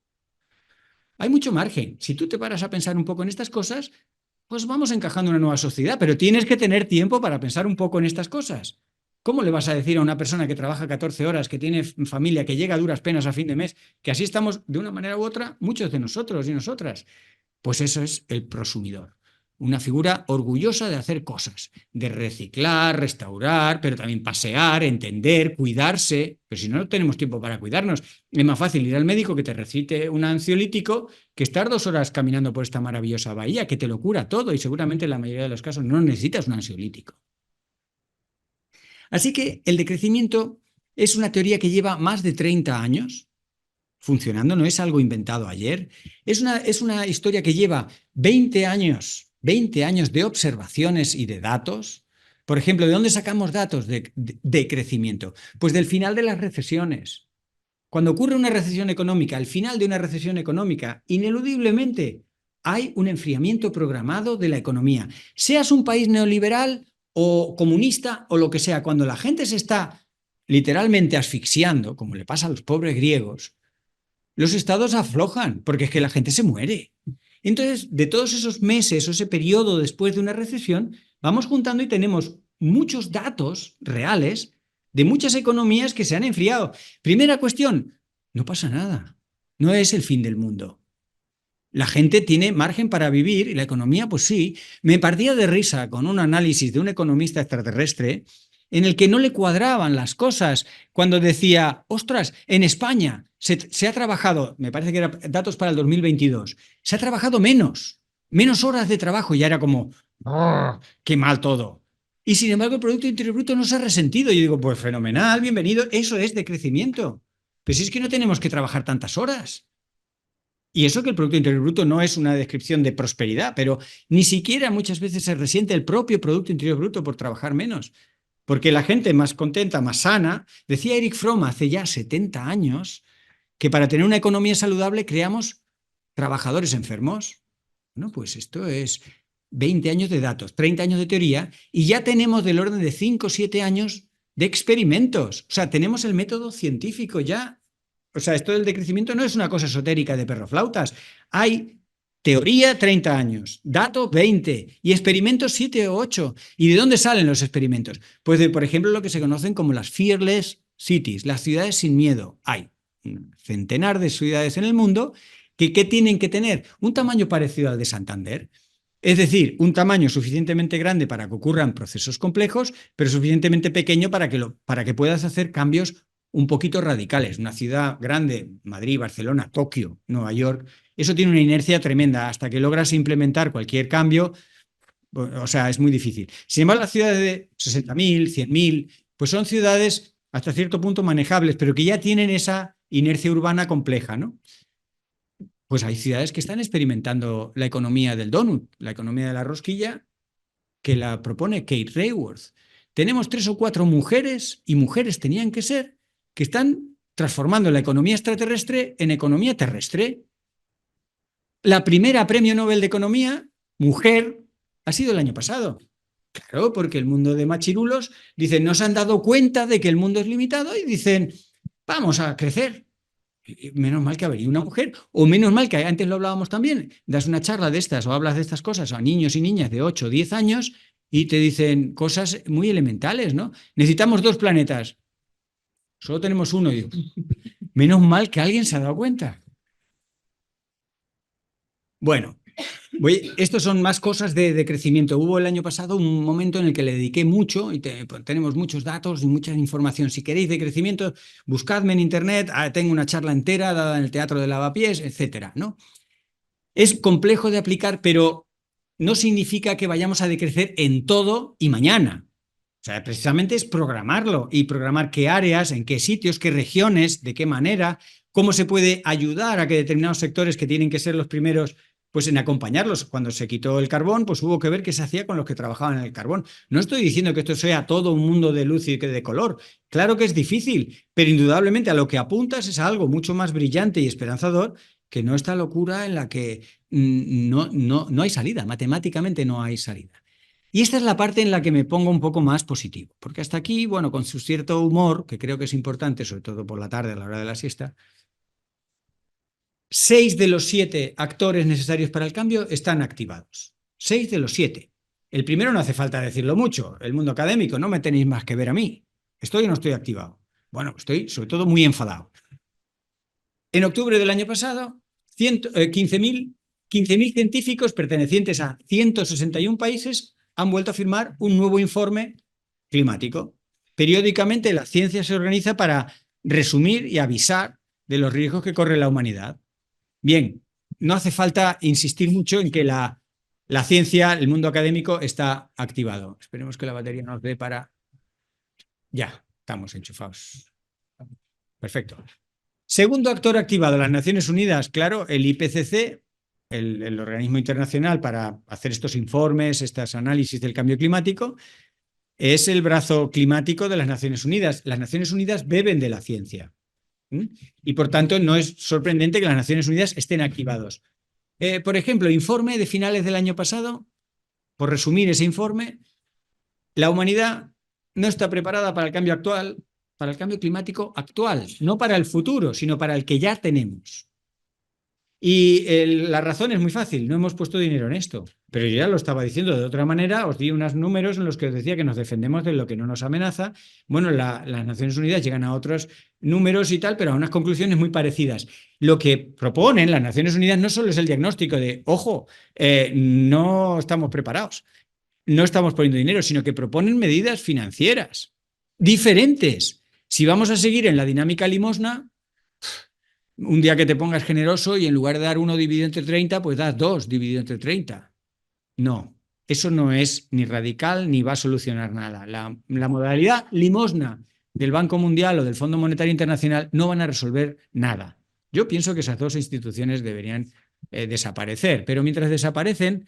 Hay mucho margen. Si tú te paras a pensar un poco en estas cosas, pues vamos encajando una nueva sociedad, pero tienes que tener tiempo para pensar un poco en estas cosas. ¿Cómo le vas a decir a una persona que trabaja 14 horas, que tiene familia, que llega a duras penas a fin de mes, que así estamos de una manera u otra muchos de nosotros y nosotras? Pues eso es el prosumidor. Una figura orgullosa de hacer cosas, de reciclar, restaurar, pero también pasear, entender, cuidarse. Pero si no tenemos tiempo para cuidarnos, es más fácil ir al médico que te recite un ansiolítico que estar 2 horas caminando por esta maravillosa bahía, que te lo cura todo y seguramente en la mayoría de los casos no necesitas un ansiolítico. Así que el decrecimiento es una teoría que lleva más de 30 años funcionando, no es algo inventado ayer, es una historia que lleva 20 años de observaciones y de datos. Por ejemplo, ¿de dónde sacamos datos de crecimiento? Pues del final de las recesiones. Cuando ocurre una recesión económica, al final de una recesión económica, ineludiblemente hay un enfriamiento programado de la economía. Seas un país neoliberal o comunista o lo que sea, cuando la gente se está literalmente asfixiando, como le pasa a los pobres griegos, los estados aflojan, porque es que la gente se muere. Entonces, de todos esos meses o ese periodo después de una recesión, vamos juntando y tenemos muchos datos reales de muchas economías que se han enfriado. Primera cuestión, no pasa nada, no es el fin del mundo. La gente tiene margen para vivir y la economía, pues sí. Me partía de risa con un análisis de un economista extraterrestre en el que no le cuadraban las cosas cuando decía, ostras, en España se ha trabajado, me parece que eran datos para el 2022, se ha trabajado menos horas de trabajo, y ya era como, ¡oh, qué mal todo! Y sin embargo el Producto Interior Bruto no se ha resentido. Y yo digo, pues fenomenal, bienvenido, eso es de crecimiento. Pero si es que no tenemos que trabajar tantas horas. Y eso que el Producto Interior Bruto no es una descripción de prosperidad, pero ni siquiera muchas veces se resiente el propio Producto Interior Bruto por trabajar menos. Porque la gente más contenta, más sana, decía Erich Fromm hace ya 70 años, que para tener una economía saludable creamos trabajadores enfermos. Bueno, pues esto es 20 años de datos, 30 años de teoría, y ya tenemos del orden de 5 o 7 años de experimentos. O sea, tenemos el método científico ya. O sea, esto del decrecimiento no es una cosa esotérica de perroflautas. Hay teoría 30 años, datos 20 y experimentos 7 o 8. ¿Y de dónde salen los experimentos? Pues de, por ejemplo, lo que se conocen como las fearless cities, las ciudades sin miedo. Hay un centenar de ciudades en el mundo que ¿qué tienen que tener? Un tamaño parecido al de Santander. Es decir, un tamaño suficientemente grande para que ocurran procesos complejos, pero suficientemente pequeño para que puedas hacer cambios un poquito radicales. Una ciudad grande, Madrid, Barcelona, Tokio, Nueva York, eso tiene una inercia tremenda. Hasta que logras implementar cualquier cambio, o sea, es muy difícil. Sin embargo, las ciudades de 60.000, 100.000, pues son ciudades hasta cierto punto manejables, pero que ya tienen esa inercia urbana compleja, ¿no? Pues hay ciudades que están experimentando la economía del donut, la economía de la rosquilla, que la propone Kate Raworth. Tenemos 3 o 4 mujeres, y mujeres tenían que ser, que están transformando la economía extraterrestre en economía terrestre. La primera premio Nobel de Economía, mujer, ha sido el año pasado. Claro, porque el mundo de machirulos dicen, no se han dado cuenta de que el mundo es limitado y dicen, vamos a crecer. Menos mal que ha venido una mujer, o menos mal que antes lo hablábamos también, das una charla de estas o hablas de estas cosas a niños y niñas de 8 o 10 años y te dicen cosas muy elementales, ¿no? Necesitamos 2 planetas, solo tenemos uno. Y digo, menos mal que alguien se ha dado cuenta. Bueno, estos son más cosas de crecimiento. Hubo el año pasado un momento en el que le dediqué mucho y tenemos muchos datos y mucha información. Si queréis de crecimiento, buscadme en internet. Tengo una charla entera dada en el Teatro de Lavapiés, etcétera, ¿no? Es complejo de aplicar, pero no significa que vayamos a decrecer en todo y mañana. O sea, precisamente es programarlo y programar qué áreas, en qué sitios, qué regiones, de qué manera, cómo se puede ayudar a que determinados sectores que tienen que ser los primeros, pues en acompañarlos. Cuando se quitó el carbón, pues hubo que ver qué se hacía con los que trabajaban en el carbón. No estoy diciendo que esto sea todo un mundo de luz y de color. Claro que es difícil, pero indudablemente a lo que apuntas es algo mucho más brillante y esperanzador que no esta locura en la que no hay salida, matemáticamente no hay salida. Y esta es la parte en la que me pongo un poco más positivo, porque hasta aquí, bueno, con su cierto humor, que creo que es importante, sobre todo por la tarde a la hora de la siesta, 6 de los 7 actores necesarios para el cambio están activados. 6 de los 7. El primero no hace falta decirlo mucho, el mundo académico, no me tenéis más que ver a mí. ¿Estoy o no estoy activado? Bueno, estoy sobre todo muy enfadado. En octubre del año pasado, 15.000 científicos pertenecientes a 161 países han vuelto a firmar un nuevo informe climático. Periódicamente la ciencia se organiza para resumir y avisar de los riesgos que corre la humanidad. Bien, no hace falta insistir mucho en que la ciencia, el mundo académico está activado. Esperemos que la batería nos dé para... Ya, estamos enchufados. Perfecto. Segundo actor activado, las Naciones Unidas, claro, el IPCC, el organismo internacional para hacer estos informes, estos análisis del cambio climático, es el brazo climático de las Naciones Unidas. Las Naciones Unidas beben de la ciencia. Y por tanto no es sorprendente que las Naciones Unidas estén activados. Por ejemplo, informe de finales del año pasado, por resumir ese informe, la humanidad no está preparada para el cambio actual, para el cambio climático actual, no para el futuro, sino para el que ya tenemos. Y la razón es muy fácil, no hemos puesto dinero en esto, pero yo ya lo estaba diciendo de otra manera, os di unos números en los que os decía que nos defendemos de lo que no nos amenaza. Bueno, las Naciones Unidas llegan a otros números y tal, pero a unas conclusiones muy parecidas. Lo que proponen las Naciones Unidas no solo es el diagnóstico de, ojo, no estamos preparados, no estamos poniendo dinero, sino que proponen medidas financieras diferentes. Si vamos a seguir en la dinámica limosna, un día que te pongas generoso y en lugar de dar 1 dividido entre 30, pues das 2 dividido entre 30. No, eso no es ni radical ni va a solucionar nada. La modalidad limosna del Banco Mundial o del Fondo Monetario Internacional no van a resolver nada. Yo pienso que esas dos instituciones deberían desaparecer, pero mientras desaparecen,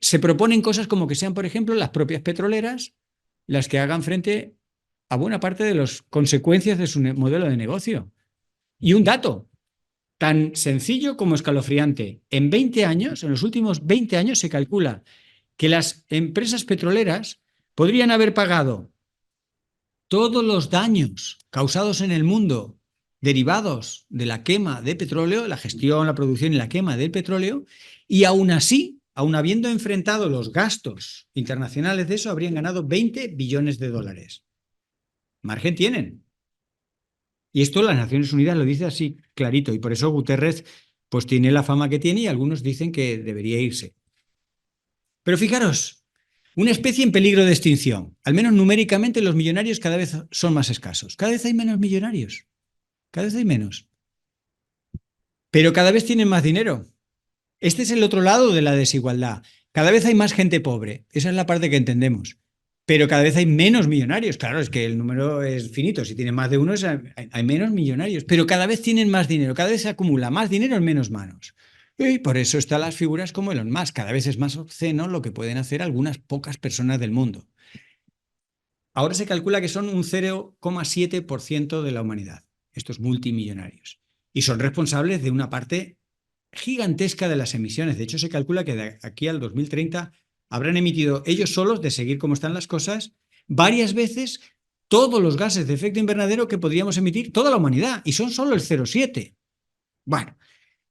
se proponen cosas como que sean, por ejemplo, las propias petroleras las que hagan frente a buena parte de las consecuencias de su modelo de negocio. Y un dato tan sencillo como escalofriante. En 20 años, en los últimos 20 años, se calcula que las empresas petroleras podrían haber pagado todos los daños causados en el mundo derivados de la quema de petróleo, la gestión, la producción y la quema del petróleo, y aún así, aún habiendo enfrentado los gastos internacionales de eso, habrían ganado 20 billones de dólares. Margen tienen. Y esto las Naciones Unidas lo dice así clarito, y por eso Guterres pues tiene la fama que tiene y algunos dicen que debería irse. Pero fijaros, una especie en peligro de extinción. Al menos numéricamente los millonarios cada vez son más escasos. Cada vez hay menos millonarios. Cada vez hay menos. Pero cada vez tienen más dinero. Este es el otro lado de la desigualdad. Cada vez hay más gente pobre. Esa es la parte que entendemos. Pero cada vez hay menos millonarios. Claro, es que el número es finito. Si tienen más de uno, hay menos millonarios. Pero cada vez tienen más dinero. Cada vez se acumula más dinero en menos manos. Y por eso están las figuras como Elon Musk. Cada vez es más obsceno lo que pueden hacer algunas pocas personas del mundo. Ahora se calcula que son un 0,7% de la humanidad, estos multimillonarios. Y son responsables de una parte gigantesca de las emisiones. De hecho, se calcula que de aquí al 2030 habrán emitido ellos solos, de seguir como están las cosas, varias veces todos los gases de efecto invernadero que podríamos emitir toda la humanidad, y son solo el 0,7. Bueno,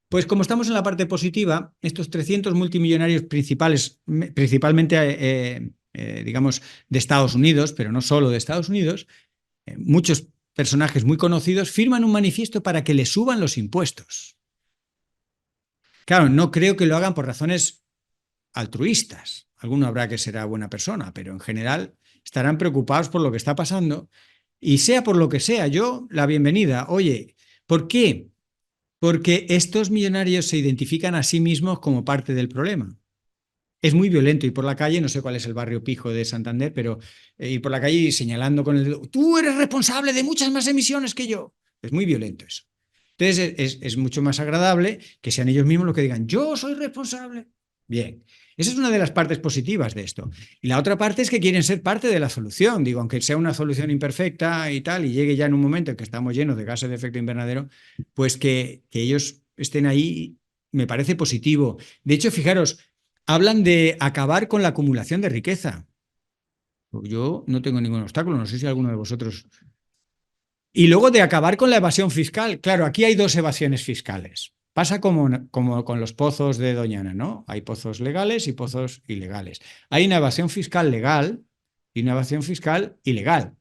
pues como estamos en la parte positiva, estos 300 multimillonarios principalmente, digamos, de Estados Unidos, pero no solo de Estados Unidos, muchos personajes muy conocidos firman un manifiesto para que le suban los impuestos. Claro, no creo que lo hagan por razones altruistas. Alguno habrá que será buena persona, pero en general estarán preocupados por lo que está pasando y sea por lo que sea, yo la bienvenida. Oye, ¿por qué? Porque estos millonarios se identifican a sí mismos como parte del problema. Es muy violento ir por la calle, no sé cuál es el barrio pijo de Santander, pero ir por la calle señalando con el dedo, tú eres responsable de muchas más emisiones que yo. Es muy violento eso. Entonces es mucho más agradable que sean ellos mismos los que digan, yo soy responsable. Bien, esa es una de las partes positivas de esto. Y la otra parte es que quieren ser parte de la solución. Digo, aunque sea una solución imperfecta y tal, y llegue ya en un momento en que estamos llenos de gases de efecto invernadero, pues que ellos estén ahí me parece positivo. De hecho, fijaros, hablan de acabar con la acumulación de riqueza. Yo no tengo ningún obstáculo, no sé si alguno de vosotros... Y luego de acabar con la evasión fiscal. Claro, aquí hay dos evasiones fiscales. Pasa como con los pozos de Doñana, ¿no? Hay pozos legales y pozos ilegales. Hay una evasión fiscal legal y una evasión fiscal ilegal.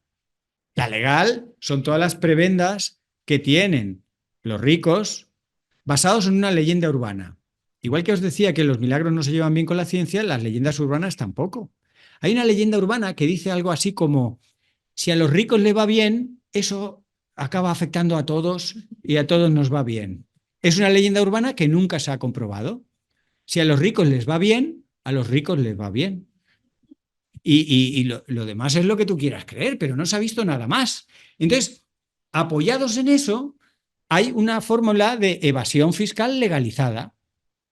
La legal son todas las prebendas que tienen los ricos basados en una leyenda urbana. Igual que os decía que los milagros no se llevan bien con la ciencia, las leyendas urbanas tampoco. Hay una leyenda urbana que dice algo así como: si a los ricos les va bien, eso acaba afectando a todos y a todos nos va bien. Es una leyenda urbana que nunca se ha comprobado. Si a los ricos les va bien, a los ricos les va bien. Y lo demás es lo que tú quieras creer, pero no se ha visto nada más. Entonces, apoyados en eso, hay una fórmula de evasión fiscal legalizada,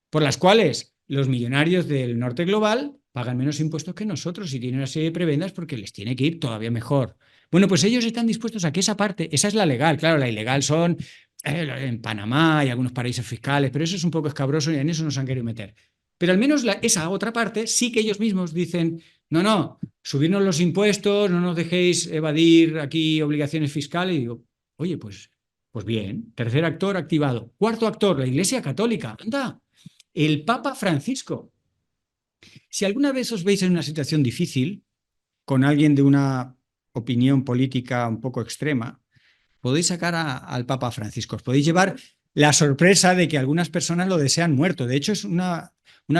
por las cuales los millonarios del norte global pagan menos impuestos que nosotros y tienen una serie de prebendas porque les tiene que ir todavía mejor. Bueno, pues ellos están dispuestos a que esa parte, esa es la legal, claro, la ilegal son en Panamá y algunos paraísos fiscales, pero eso es un poco escabroso y en eso nos han querido meter. Pero al menos esa otra parte sí que ellos mismos dicen: no, subirnos los impuestos, no nos dejéis evadir aquí obligaciones fiscales. Y digo, oye, pues bien, tercer actor activado. Cuarto actor, la Iglesia Católica. Anda, el Papa Francisco. Si alguna vez os veis en una situación difícil con alguien de una opinión política un poco extrema, podéis sacar al Papa Francisco. Os podéis llevar la sorpresa de que algunas personas lo desean muerto. De hecho, es una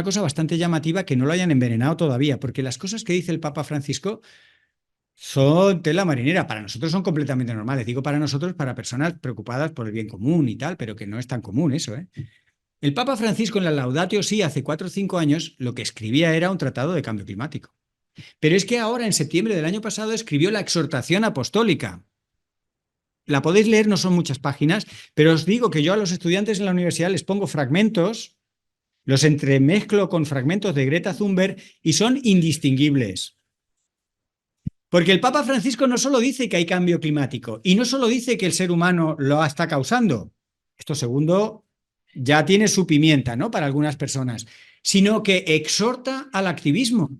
cosa bastante llamativa que no lo hayan envenenado todavía, porque las cosas que dice el Papa Francisco son tela marinera. Para nosotros son completamente normales. Digo para nosotros, para personas preocupadas por el bien común y tal, pero que no es tan común eso, ¿eh? El Papa Francisco en la Laudatio Si hace 4 o 5 años lo que escribía era un tratado de cambio climático. Pero es que ahora, en septiembre del año pasado, escribió la exhortación apostólica. La podéis leer, no son muchas páginas, pero os digo que yo a los estudiantes en la universidad les pongo fragmentos, los entremezclo con fragmentos de Greta Thunberg y son indistinguibles. Porque el Papa Francisco no solo dice que hay cambio climático y no solo dice que el ser humano lo está causando, esto segundo ya tiene su pimienta, ¿no?, para algunas personas, sino que exhorta al activismo.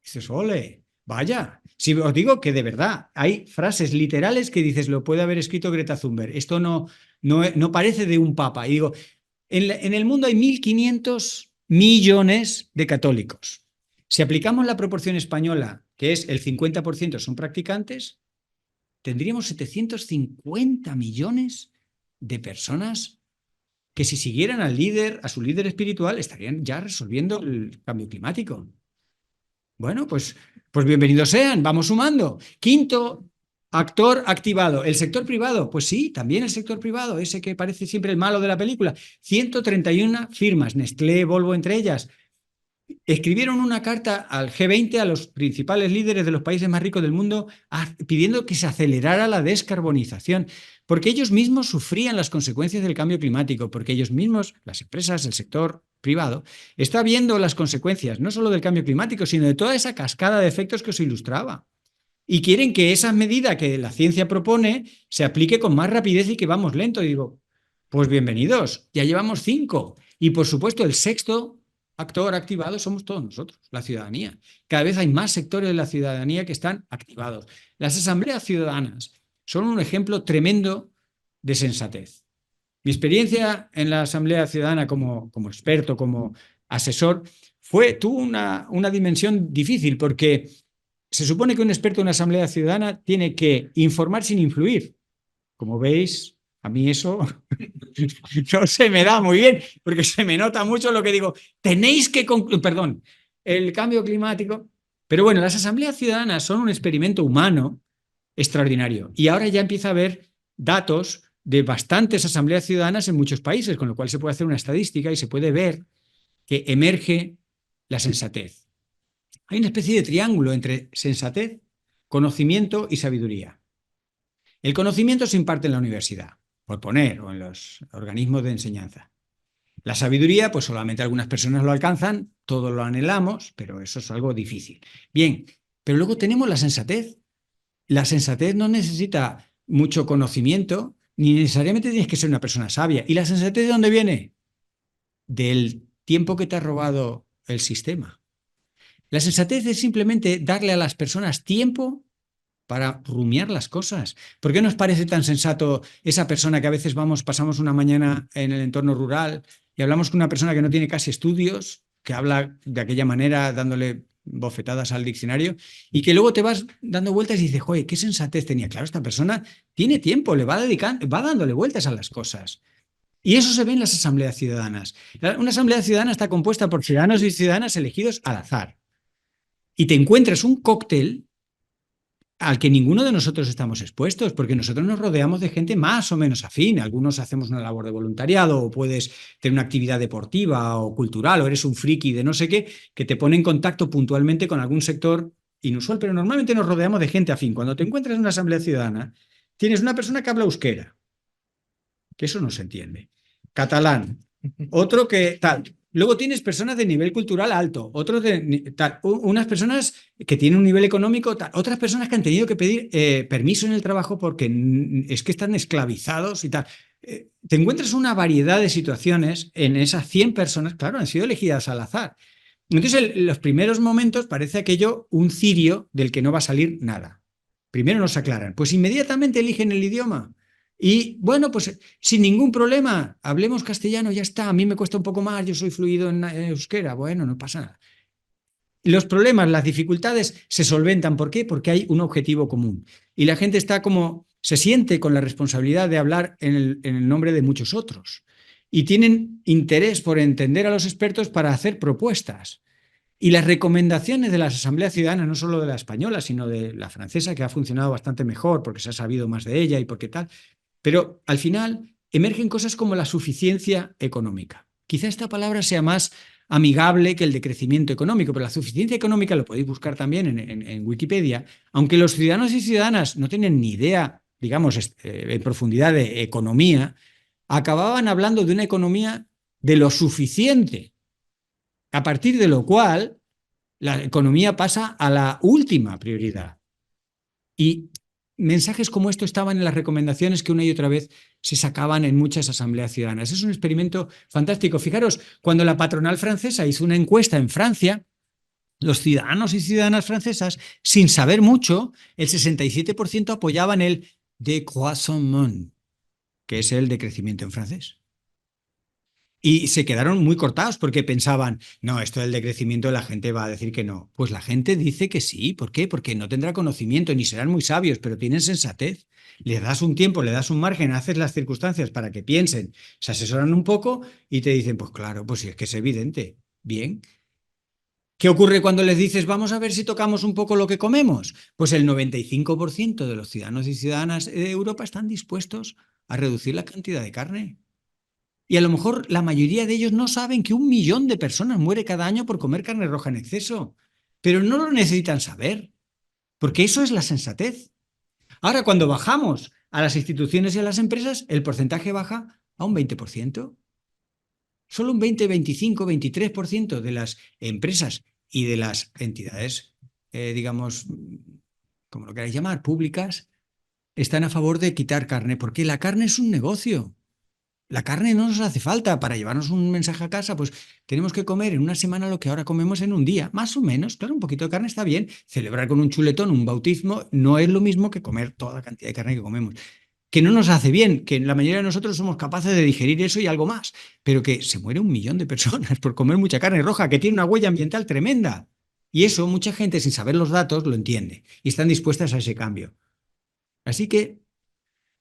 Dices, ole, vaya. Si os digo que de verdad hay frases literales que dices, lo puede haber escrito Greta Thunberg, esto no parece de un papa. Y digo, en el mundo hay 1.500 millones de católicos. Si aplicamos la proporción española, que es el 50% son practicantes, tendríamos 750 millones de personas que, si siguieran a su líder espiritual, estarían ya resolviendo el cambio climático. Bueno, pues bienvenidos sean, vamos sumando. Quinto actor activado, el sector privado. Pues sí, también el sector privado, ese que parece siempre el malo de la película. 131 firmas, Nestlé, Volvo entre ellas, escribieron una carta al G20, a los principales líderes de los países más ricos del mundo, pidiendo que se acelerara la descarbonización, porque ellos mismos sufrían las consecuencias del cambio climático, porque ellos mismos, las empresas, el sector privado, está viendo las consecuencias no solo del cambio climático, sino de toda esa cascada de efectos que os ilustraba. Y quieren que esa medida que la ciencia propone se aplique con más rapidez y que vamos lento. Y digo, pues bienvenidos, ya llevamos 5. Y por supuesto el sexto actor activado somos todos nosotros, la ciudadanía. Cada vez hay más sectores de la ciudadanía que están activados. Las asambleas ciudadanas son un ejemplo tremendo de sensatez. Mi experiencia en la Asamblea Ciudadana como experto, como asesor, tuvo una dimensión difícil, porque se supone que un experto en una Asamblea Ciudadana tiene que informar sin influir. Como veis, a mí eso no se me da muy bien, porque se me nota mucho lo que digo. Tenéis que concluir, perdón, el cambio climático. Pero bueno, las asambleas ciudadanas son un experimento humano extraordinario. Y ahora ya empieza a haber datos de bastantes asambleas ciudadanas en muchos países, con lo cual se puede hacer una estadística y se puede ver que emerge la sensatez. Hay una especie de triángulo entre sensatez, conocimiento y sabiduría. El conocimiento se imparte en la universidad, por poner, o en los organismos de enseñanza. La sabiduría, pues solamente algunas personas lo alcanzan, todos lo anhelamos, pero eso es algo difícil. Bien, pero luego tenemos la sensatez. La sensatez no necesita mucho conocimiento, ni necesariamente tienes que ser una persona sabia. ¿Y la sensatez de dónde viene? Del tiempo que te ha robado el sistema. La sensatez es simplemente darle a las personas tiempo para rumiar las cosas. ¿Por qué nos parece tan sensato esa persona que a veces pasamos una mañana en el entorno rural y hablamos con una persona que no tiene casi estudios, que habla de aquella manera dándole bofetadas al diccionario, y que luego te vas dando vueltas y dices, joder, qué sensatez tenía. Claro, esta persona tiene tiempo, le va dedicando, va dándole vueltas a las cosas. Y eso se ve en las asambleas ciudadanas. Una asamblea ciudadana está compuesta por ciudadanos y ciudadanas elegidos al azar. Y te encuentras un cóctel al que ninguno de nosotros estamos expuestos, porque nosotros nos rodeamos de gente más o menos afín. Algunos hacemos una labor de voluntariado, o puedes tener una actividad deportiva o cultural, o eres un friki de no sé qué, que te pone en contacto puntualmente con algún sector inusual, pero normalmente nos rodeamos de gente afín. Cuando te encuentras en una asamblea ciudadana, tienes una persona que habla euskera, que eso no se entiende, catalán, otro que tal. Luego tienes personas de nivel cultural alto, otros de tal, unas personas que tienen un nivel económico tal, otras personas que han tenido que pedir permiso en el trabajo porque es que están esclavizados y tal. Te encuentras una variedad de situaciones en esas 100 personas, claro, han sido elegidas al azar. Entonces, en los primeros momentos parece aquello un cirio del que no va a salir nada. Primero nos aclaran, pues inmediatamente eligen el idioma. Y bueno, pues sin ningún problema, hablemos castellano, ya está. A mí me cuesta un poco más, yo soy fluido en euskera. Bueno, no pasa nada. Los problemas, las dificultades se solventan. ¿Por qué? Porque hay un objetivo común. Y la gente está como, se siente con la responsabilidad de hablar en el nombre de muchos otros. Y tienen interés por entender a los expertos para hacer propuestas. Y las recomendaciones de las asambleas ciudadanas, no solo de la española, sino de la francesa, que ha funcionado bastante mejor porque se ha sabido más de ella y porque tal, pero al final emergen cosas como la suficiencia económica. Quizá esta palabra sea más amigable que el de crecimiento económico, pero la suficiencia económica lo podéis buscar también en Wikipedia, aunque los ciudadanos y ciudadanas no tienen ni idea, digamos, en profundidad de economía, acababan hablando de una economía de lo suficiente, a partir de lo cual la economía pasa a la última prioridad. Y mensajes como esto estaban en las recomendaciones que una y otra vez se sacaban en muchas asambleas ciudadanas. Es un experimento fantástico. Fijaros, cuando la patronal francesa hizo una encuesta en Francia, los ciudadanos y ciudadanas francesas, sin saber mucho, el 67% apoyaban el décroissement, que es el decrecimiento en francés. Y se quedaron muy cortados porque pensaban, no, esto del decrecimiento la gente va a decir que no. Pues la gente dice que sí. ¿Por qué? Porque no tendrá conocimiento, ni serán muy sabios, pero tienen sensatez. Le das un tiempo, le das un margen, haces las circunstancias para que piensen, se asesoran un poco y te dicen, pues claro, pues sí, es que es evidente. Bien. ¿Qué ocurre cuando les dices, vamos a ver si tocamos un poco lo que comemos? Pues el 95% de los ciudadanos y ciudadanas de Europa están dispuestos a reducir la cantidad de carne. Y a lo mejor la mayoría de ellos no saben que 1 millón de personas muere cada año por comer carne roja en exceso, pero no lo necesitan saber, porque eso es la sensatez. Ahora, cuando bajamos a las instituciones y a las empresas, el porcentaje baja a un 20%. Solo un 20, 25, 23% de las empresas y de las entidades, digamos, como lo queráis llamar, públicas, están a favor de quitar carne, porque la carne es un negocio. La carne no nos hace falta para llevarnos un mensaje a casa, pues tenemos que comer en una semana lo que ahora comemos en un día, más o menos. Claro, un poquito de carne está bien. Celebrar con un chuletón un bautismo no es lo mismo que comer toda la cantidad de carne que comemos. Que no nos hace bien, que la mayoría de nosotros somos capaces de digerir eso y algo más, pero que se muere 1 millón de personas por comer mucha carne roja, que tiene una huella ambiental tremenda. Y eso mucha gente, sin saber los datos, lo entiende y están dispuestas a ese cambio. Así que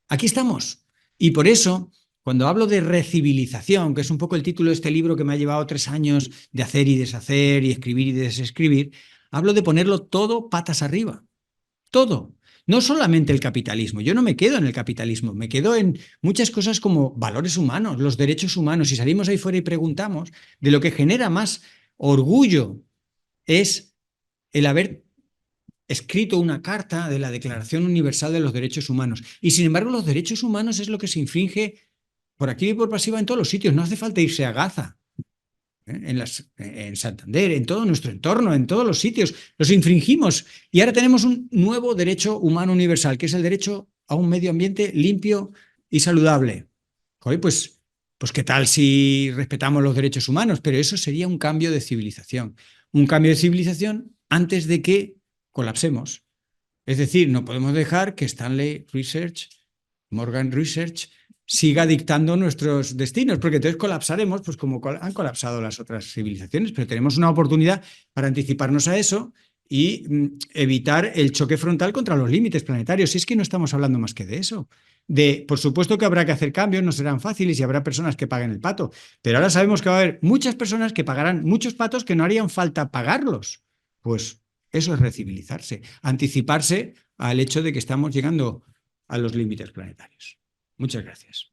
aquí estamos. Y por eso, cuando hablo de recivilización, que es un poco el título de este libro que me ha llevado 3 años de hacer y deshacer y escribir y desescribir, hablo de ponerlo todo patas arriba. Todo. No solamente el capitalismo. Yo no me quedo en el capitalismo, me quedo en muchas cosas como valores humanos, los derechos humanos. Si salimos ahí fuera y preguntamos, de lo que genera más orgullo es el haber escrito una carta de la Declaración Universal de los Derechos Humanos. Y sin embargo, los derechos humanos es lo que se infringe por activa y por pasiva en todos los sitios. No hace falta irse a Gaza, en Santander, en todo nuestro entorno, en todos los sitios. Los infringimos. Y ahora tenemos un nuevo derecho humano universal, que es el derecho a un medio ambiente limpio y saludable. Joder, pues ¿qué tal si respetamos los derechos humanos? Pero eso sería un cambio de civilización. Un cambio de civilización antes de que colapsemos. Es decir, no podemos dejar que Stanley Research, Morgan Research, siga dictando nuestros destinos, porque entonces colapsaremos, pues como han colapsado las otras civilizaciones, pero tenemos una oportunidad para anticiparnos a eso y evitar el choque frontal contra los límites planetarios. Si es que no estamos hablando más que de eso. Por supuesto que habrá que hacer cambios, no serán fáciles y habrá personas que paguen el pato, pero ahora sabemos que va a haber muchas personas que pagarán muchos patos que no harían falta pagarlos. Pues eso es recivilizarse, anticiparse al hecho de que estamos llegando a los límites planetarios. Muchas gracias.